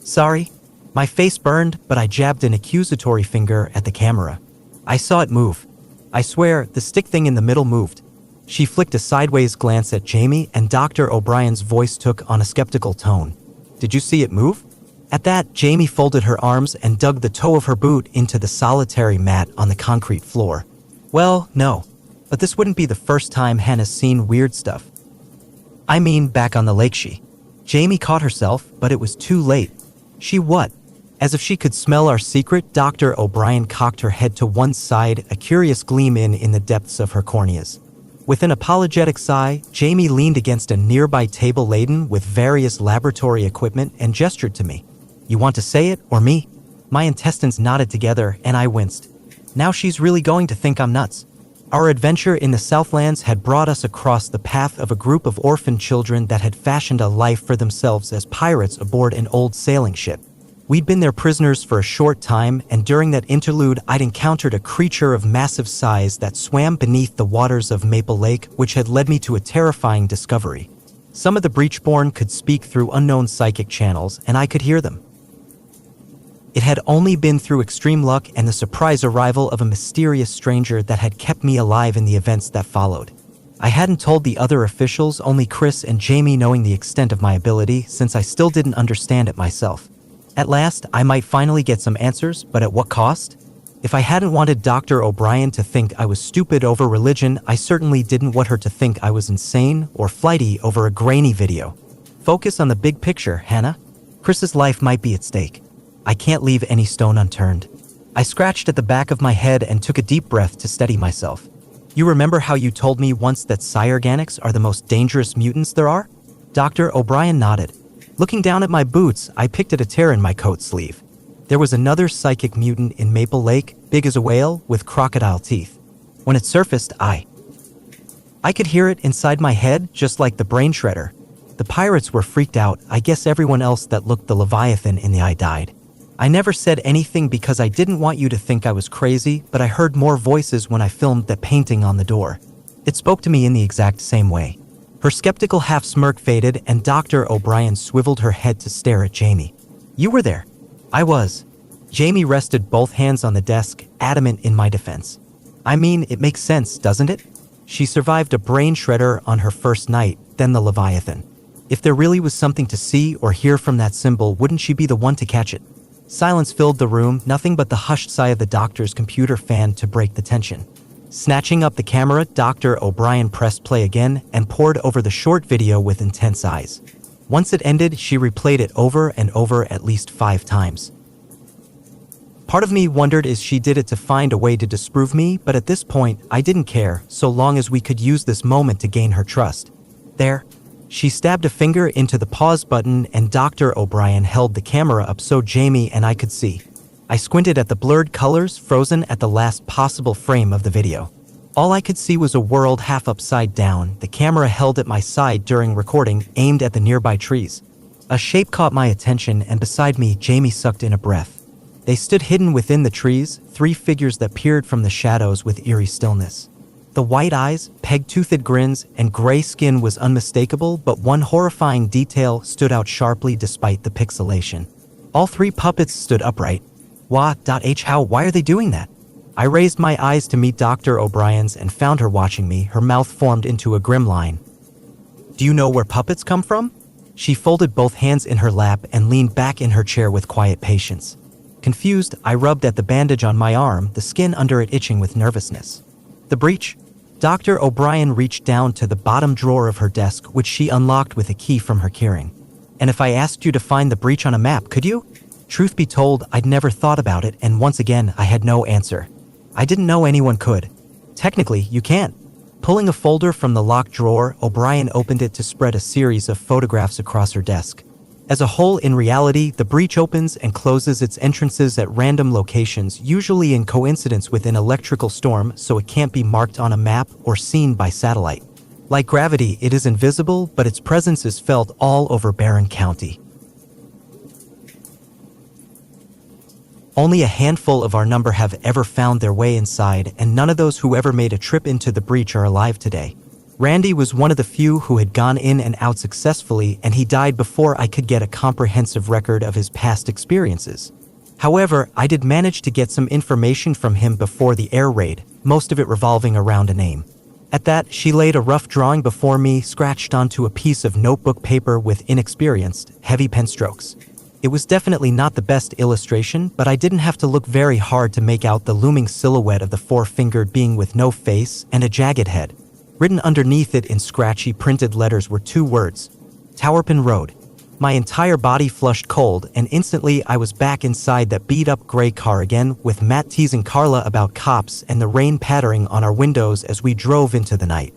Sorry. My face burned, but I jabbed an accusatory finger at the camera. I saw it move. I swear, the stick thing in the middle moved. She flicked a sideways glance at Jamie, and Dr. O'Brien's voice took on a skeptical tone. Did you see it move? At that, Jamie folded her arms and dug the toe of her boot into the solitary mat on the concrete floor. Well, no. But this wouldn't be the first time Hannah's seen weird stuff. I mean, back on the lake Jamie caught herself, but it was too late. She what? As if she could smell our secret, Dr. O'Brien cocked her head to one side, a curious gleam in the depths of her corneas. With an apologetic sigh, Jamie leaned against a nearby table laden with various laboratory equipment and gestured to me. You want to say it, or me? My intestines knotted together, and I winced. Now she's really going to think I'm nuts. Our adventure in the Southlands had brought us across the path of a group of orphan children that had fashioned a life for themselves as pirates aboard an old sailing ship. We'd been their prisoners for a short time, and during that interlude I'd encountered a creature of massive size that swam beneath the waters of Maple Lake, which had led me to a terrifying discovery. Some of the Breachborn could speak through unknown psychic channels, and I could hear them. It had only been through extreme luck and the surprise arrival of a mysterious stranger that had kept me alive in the events that followed. I hadn't told the other officials, only Chris and Jamie knowing the extent of my ability, since I still didn't understand it myself. At last, I might finally get some answers, but at what cost? If I hadn't wanted Dr. O'Brien to think I was stupid over religion, I certainly didn't want her to think I was insane or flighty over a grainy video. Focus on the big picture, Hannah. Chris's life might be at stake. I can't leave any stone unturned. I scratched at the back of my head and took a deep breath to steady myself. You remember how you told me once that Psy-Organics are the most dangerous mutants there are? Dr. O'Brien nodded. Looking down at my boots, I picked at a tear in my coat sleeve. There was another psychic mutant in Maple Lake, big as a whale, with crocodile teeth. When it surfaced, I could hear it inside my head, just like the brain shredder. The pirates were freaked out. I guess everyone else that looked the Leviathan in the eye died. I never said anything because I didn't want you to think I was crazy, but I heard more voices when I filmed that painting on the door. It spoke to me in the exact same way. Her skeptical half-smirk faded, and Dr. O'Brien swiveled her head to stare at Jamie. You were there. I was. Jamie rested both hands on the desk, adamant in my defense. I mean, it makes sense, doesn't it? She survived a brain shredder on her first night, then the Leviathan. If there really was something to see or hear from that symbol, wouldn't she be the one to catch it? Silence filled the room, nothing but the hushed sigh of the doctor's computer fan to break the tension. Snatching up the camera, Dr. O'Brien pressed play again and pored over the short video with intense eyes. Once it ended, she replayed it over and over at least 5 times. Part of me wondered if she did it to find a way to disprove me, but at this point, I didn't care, so long as we could use this moment to gain her trust. There. She stabbed a finger into the pause button, and Dr. O'Brien held the camera up so Jamie and I could see. I squinted at the blurred colors frozen at the last possible frame of the video. All I could see was a world half upside down, the camera held at my side during recording, aimed at the nearby trees. A shape caught my attention, and beside me, Jamie sucked in a breath. They stood hidden within the trees, 3 figures that peered from the shadows with eerie stillness. The white eyes, peg-toothed grins, and gray skin was unmistakable, but one horrifying detail stood out sharply despite the pixelation. All 3 puppets stood upright. Why are they doing that? I raised my eyes to meet Dr. O'Brien's and found her watching me, her mouth formed into a grim line. Do you know where puppets come from? She folded both hands in her lap and leaned back in her chair with quiet patience. Confused, I rubbed at the bandage on my arm, the skin under it itching with nervousness. The breach? Dr. O'Brien reached down to the bottom drawer of her desk, which she unlocked with a key from her keyring. And if I asked you to find the breach on a map, could you? Truth be told, I'd never thought about it, and once again, I had no answer. I didn't know anyone could. Technically, you can't. Pulling a folder from the locked drawer, O'Brien opened it to spread a series of photographs across her desk. As a whole, in reality, the breach opens and closes its entrances at random locations, usually in coincidence with an electrical storm, so it can't be marked on a map or seen by satellite. Like gravity, it is invisible, but its presence is felt all over Barron County. Only a handful of our number have ever found their way inside, and none of those who ever made a trip into the breach are alive today. Randy was one of the few who had gone in and out successfully, and he died before I could get a comprehensive record of his past experiences. However, I did manage to get some information from him before the air raid, most of it revolving around a name. At that, she laid a rough drawing before me, scratched onto a piece of notebook paper with inexperienced, heavy pen strokes. It was definitely not the best illustration, but I didn't have to look very hard to make out the looming silhouette of the 4-fingered being with no face and a jagged head. Written underneath it in scratchy printed letters were 2 words: Towerpin Road. My entire body flushed cold, and instantly I was back inside that beat-up gray car again, with Matt teasing Carla about cops and the rain pattering on our windows as we drove into the night.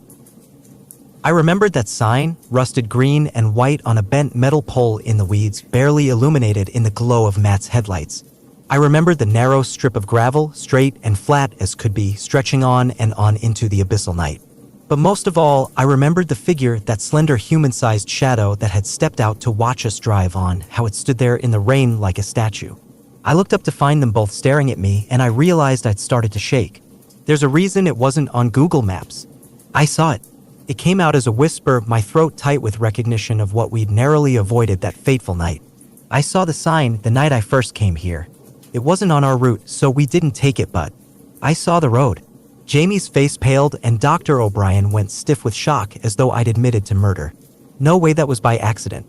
I remembered that sign, rusted green and white on a bent metal pole in the weeds, barely illuminated in the glow of Matt's headlights. I remembered the narrow strip of gravel, straight and flat as could be, stretching on and on into the abyssal night. But most of all, I remembered the figure, that slender human-sized shadow that had stepped out to watch us drive on, how it stood there in the rain like a statue. I looked up to find them both staring at me, and I realized I'd started to shake. There's a reason it wasn't on Google Maps. I saw it. It came out as a whisper, my throat tight with recognition of what we'd narrowly avoided that fateful night. I saw the sign the night I first came here. It wasn't on our route, so we didn't take it, but I saw the road. Jamie's face paled, and Dr. O'Brien went stiff with shock, as though I'd admitted to murder. No way that was by accident.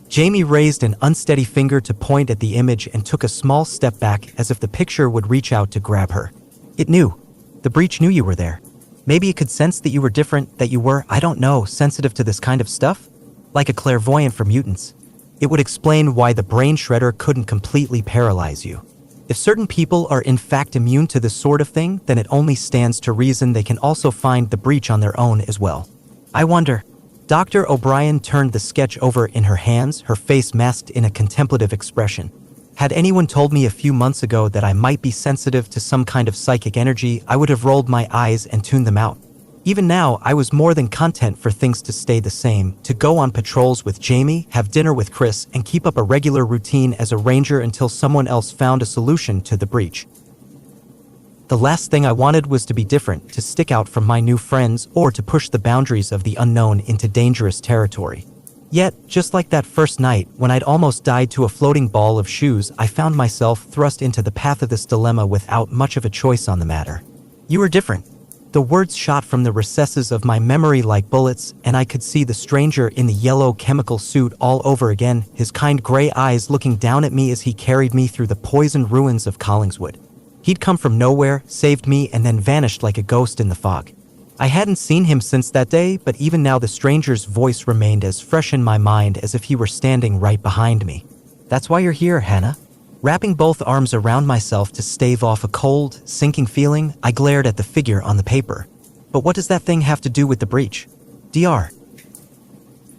Jamie raised an unsteady finger to point at the image and took a small step back as if the picture would reach out to grab her. It knew. The breach knew you were there. Maybe it could sense that you were different, that you were, I don't know, sensitive to this kind of stuff? Like a clairvoyant for mutants. It would explain why the brain shredder couldn't completely paralyze you. If certain people are in fact immune to this sort of thing, then it only stands to reason they can also find the breach on their own as well. I wonder. Dr. O'Brien turned the sketch over in her hands, her face masked in a contemplative expression. Had anyone told me a few months ago that I might be sensitive to some kind of psychic energy, I would have rolled my eyes and tuned them out. Even now, I was more than content for things to stay the same, to go on patrols with Jamie, have dinner with Chris, and keep up a regular routine as a ranger until someone else found a solution to the breach. The last thing I wanted was to be different, to stick out from my new friends, or to push the boundaries of the unknown into dangerous territory. Yet, just like that first night, when I'd almost died to a floating ball of shoes, I found myself thrust into the path of this dilemma without much of a choice on the matter. You were different. The words shot from the recesses of my memory like bullets, and I could see the stranger in the yellow chemical suit all over again, his kind gray eyes looking down at me as he carried me through the poisoned ruins of Collingswood. He'd come from nowhere, saved me, and then vanished like a ghost in the fog. I hadn't seen him since that day, but even now the stranger's voice remained as fresh in my mind as if he were standing right behind me. That's why you're here, Hannah. Wrapping both arms around myself to stave off a cold, sinking feeling, I glared at the figure on the paper. But what does that thing have to do with the breach? Dr.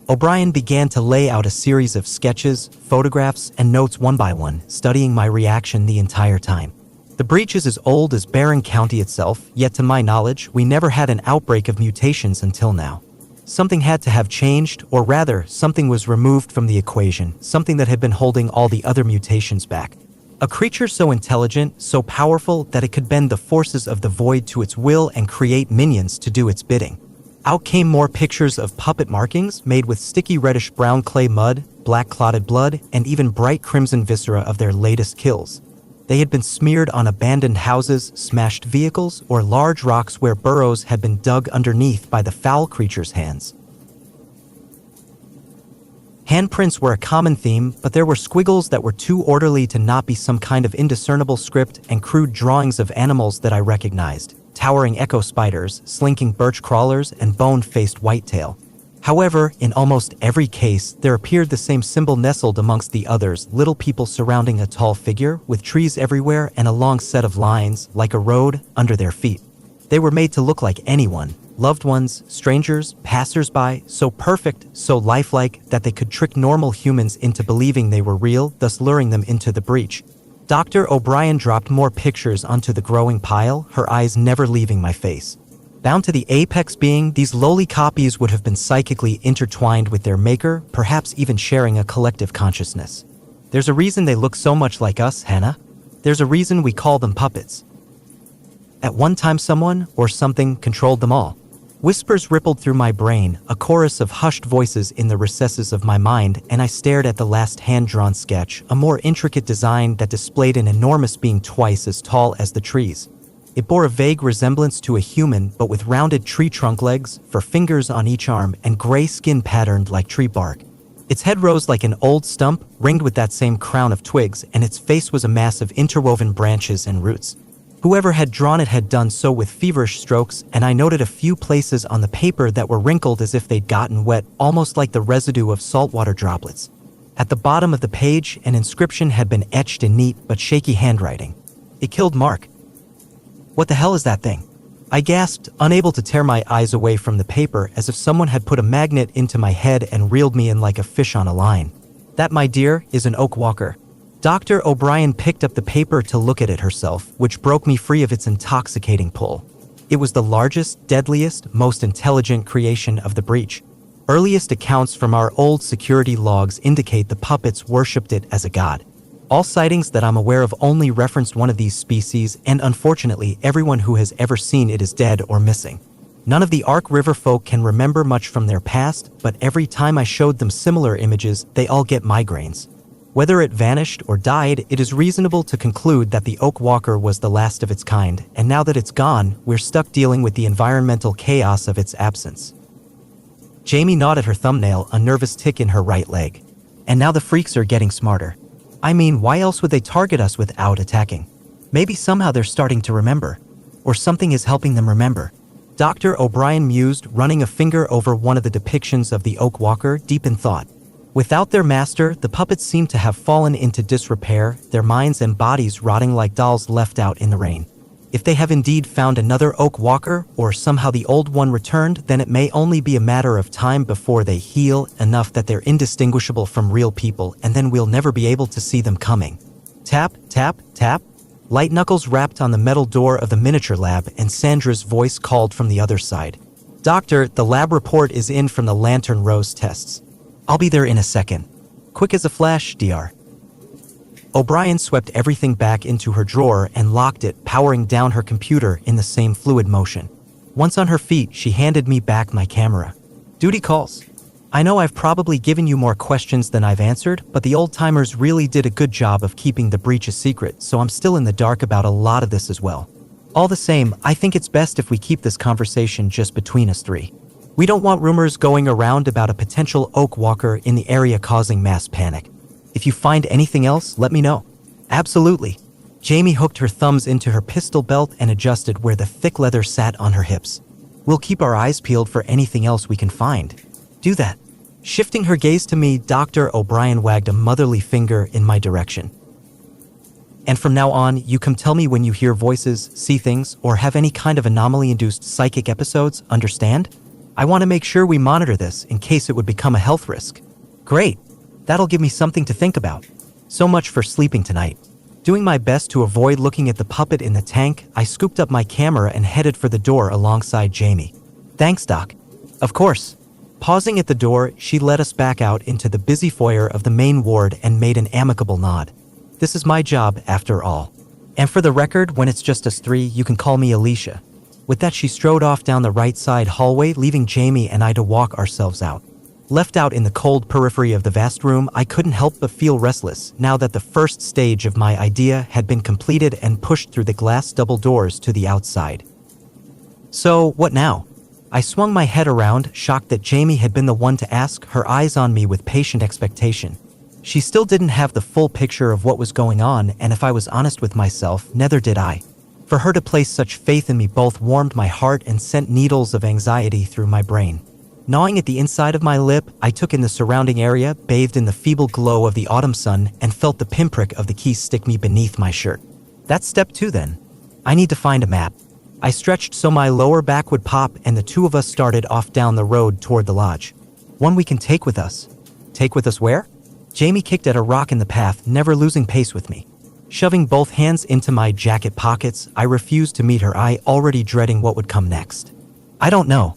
O'Brien began to lay out a series of sketches, photographs, and notes one by one, studying my reaction the entire time. The breach is as old as Barron County itself, yet to my knowledge, we never had an outbreak of mutations until now. Something had to have changed, or rather, something was removed from the equation, something that had been holding all the other mutations back. A creature so intelligent, so powerful, that it could bend the forces of the void to its will and create minions to do its bidding. Out came more pictures of puppet markings made with sticky reddish-brown clay mud, black clotted blood, and even bright crimson viscera of their latest kills. They had been smeared on abandoned houses, smashed vehicles, or large rocks where burrows had been dug underneath by the foul creature's hands. Handprints were a common theme, but there were squiggles that were too orderly to not be some kind of indiscernible script, and crude drawings of animals that I recognized: towering echo spiders, slinking birch crawlers, and bone-faced whitetail. However, in almost every case, there appeared the same symbol nestled amongst the others: little people surrounding a tall figure, with trees everywhere and a long set of lines, like a road, under their feet. They were made to look like anyone: loved ones, strangers, passers-by, so perfect, so lifelike, that they could trick normal humans into believing they were real, thus luring them into the breach. Dr. O'Brien dropped more pictures onto the growing pile, her eyes never leaving my face. Bound to the apex being, these lowly copies would have been psychically intertwined with their maker, perhaps even sharing a collective consciousness. There's a reason they look so much like us, Hannah. There's a reason we call them puppets. At one time someone, or something, controlled them all. Whispers rippled through my brain, a chorus of hushed voices in the recesses of my mind, and I stared at the last hand-drawn sketch, a more intricate design that displayed an enormous being twice as tall as the trees. It bore a vague resemblance to a human, but with rounded tree trunk legs, for fingers on each arm, and gray skin patterned like tree bark. Its head rose like an old stump, ringed with that same crown of twigs, and its face was a mass of interwoven branches and roots. Whoever had drawn it had done so with feverish strokes, and I noted a few places on the paper that were wrinkled as if they'd gotten wet, almost like the residue of saltwater droplets. At the bottom of the page, an inscription had been etched in neat but shaky handwriting. It killed Mark. What the hell is that thing? I gasped, unable to tear my eyes away from the paper, as if someone had put a magnet into my head and reeled me in like a fish on a line. That, my dear, is an oak walker. Dr. O'Brien picked up the paper to look at it herself, which broke me free of its intoxicating pull. It was the largest, deadliest, most intelligent creation of the breach. Earliest accounts from our old security logs indicate the puppets worshipped it as a god. All sightings that I'm aware of only referenced one of these species, and unfortunately, everyone who has ever seen it is dead or missing. None of the Ark River folk can remember much from their past, but every time I showed them similar images, they all get migraines. Whether it vanished or died, it is reasonable to conclude that the Oak Walker was the last of its kind, and now that it's gone, we're stuck dealing with the environmental chaos of its absence. Jamie gnawed at her thumbnail, a nervous tick in her right leg. And now the freaks are getting smarter. I mean, why else would they target us without attacking? Maybe somehow they're starting to remember. Or something is helping them remember. Dr. O'Brien mused, running a finger over one of the depictions of the Oak Walker, deep in thought. Without their master, the puppets seemed to have fallen into disrepair, their minds and bodies rotting like dolls left out in the rain. If they have indeed found another Oak Walker, or somehow the old one returned, then it may only be a matter of time before they heal enough that they're indistinguishable from real people, and then we'll never be able to see them coming. Tap, tap, tap. Light knuckles rapped on the metal door of the miniature lab, and Sandra's voice called from the other side. Doctor, the lab report is in from the Lantern Rose tests. I'll be there in a second. Quick as a flash, Dr. O'Brien swept everything back into her drawer and locked it, powering down her computer in the same fluid motion. Once on her feet, she handed me back my camera. Duty calls. I know I've probably given you more questions than I've answered, but the old-timers really did a good job of keeping the breach a secret, so I'm still in the dark about a lot of this as well. All the same, I think it's best if we keep this conversation just between us three. We don't want rumors going around about a potential Oak Walker in the area causing mass panic. If you find anything else, let me know. Absolutely. Jamie hooked her thumbs into her pistol belt and adjusted where the thick leather sat on her hips. We'll keep our eyes peeled for anything else we can find. Do that. Shifting her gaze to me, Dr. O'Brien wagged a motherly finger in my direction. And from now on, you come tell me when you hear voices, see things, or have any kind of anomaly-induced psychic episodes, understand? I want to make sure we monitor this in case it would become a health risk. Great. That'll give me something to think about. So much for sleeping tonight. Doing my best to avoid looking at the puppet in the tank, I scooped up my camera and headed for the door alongside Jamie. Thanks, Doc. Of course. Pausing at the door, she led us back out into the busy foyer of the main ward and made an amicable nod. This is my job, after all. And for the record, when it's just us three, you can call me Alicia. With that, she strode off down the right side hallway, leaving Jamie and I to walk ourselves out. Left out in the cold periphery of the vast room, I couldn't help but feel restless now that the first stage of my idea had been completed and pushed through the glass double doors to the outside. So, what now? I swung my head around, shocked that Jamie had been the one to ask, her eyes on me with patient expectation. She still didn't have the full picture of what was going on, and if I was honest with myself, neither did I. For her to place such faith in me both warmed my heart and sent needles of anxiety through my brain. Gnawing at the inside of my lip, I took in the surrounding area, bathed in the feeble glow of the autumn sun, and felt the pinprick of the key stick me beneath my shirt. That's step 2 then. I need to find a map. I stretched so my lower back would pop, and the two of us started off down the road toward the lodge. One we can take with us. Take with us where? Jamie kicked at a rock in the path, never losing pace with me. Shoving both hands into my jacket pockets, I refused to meet her eye, already dreading what would come next. I don't know.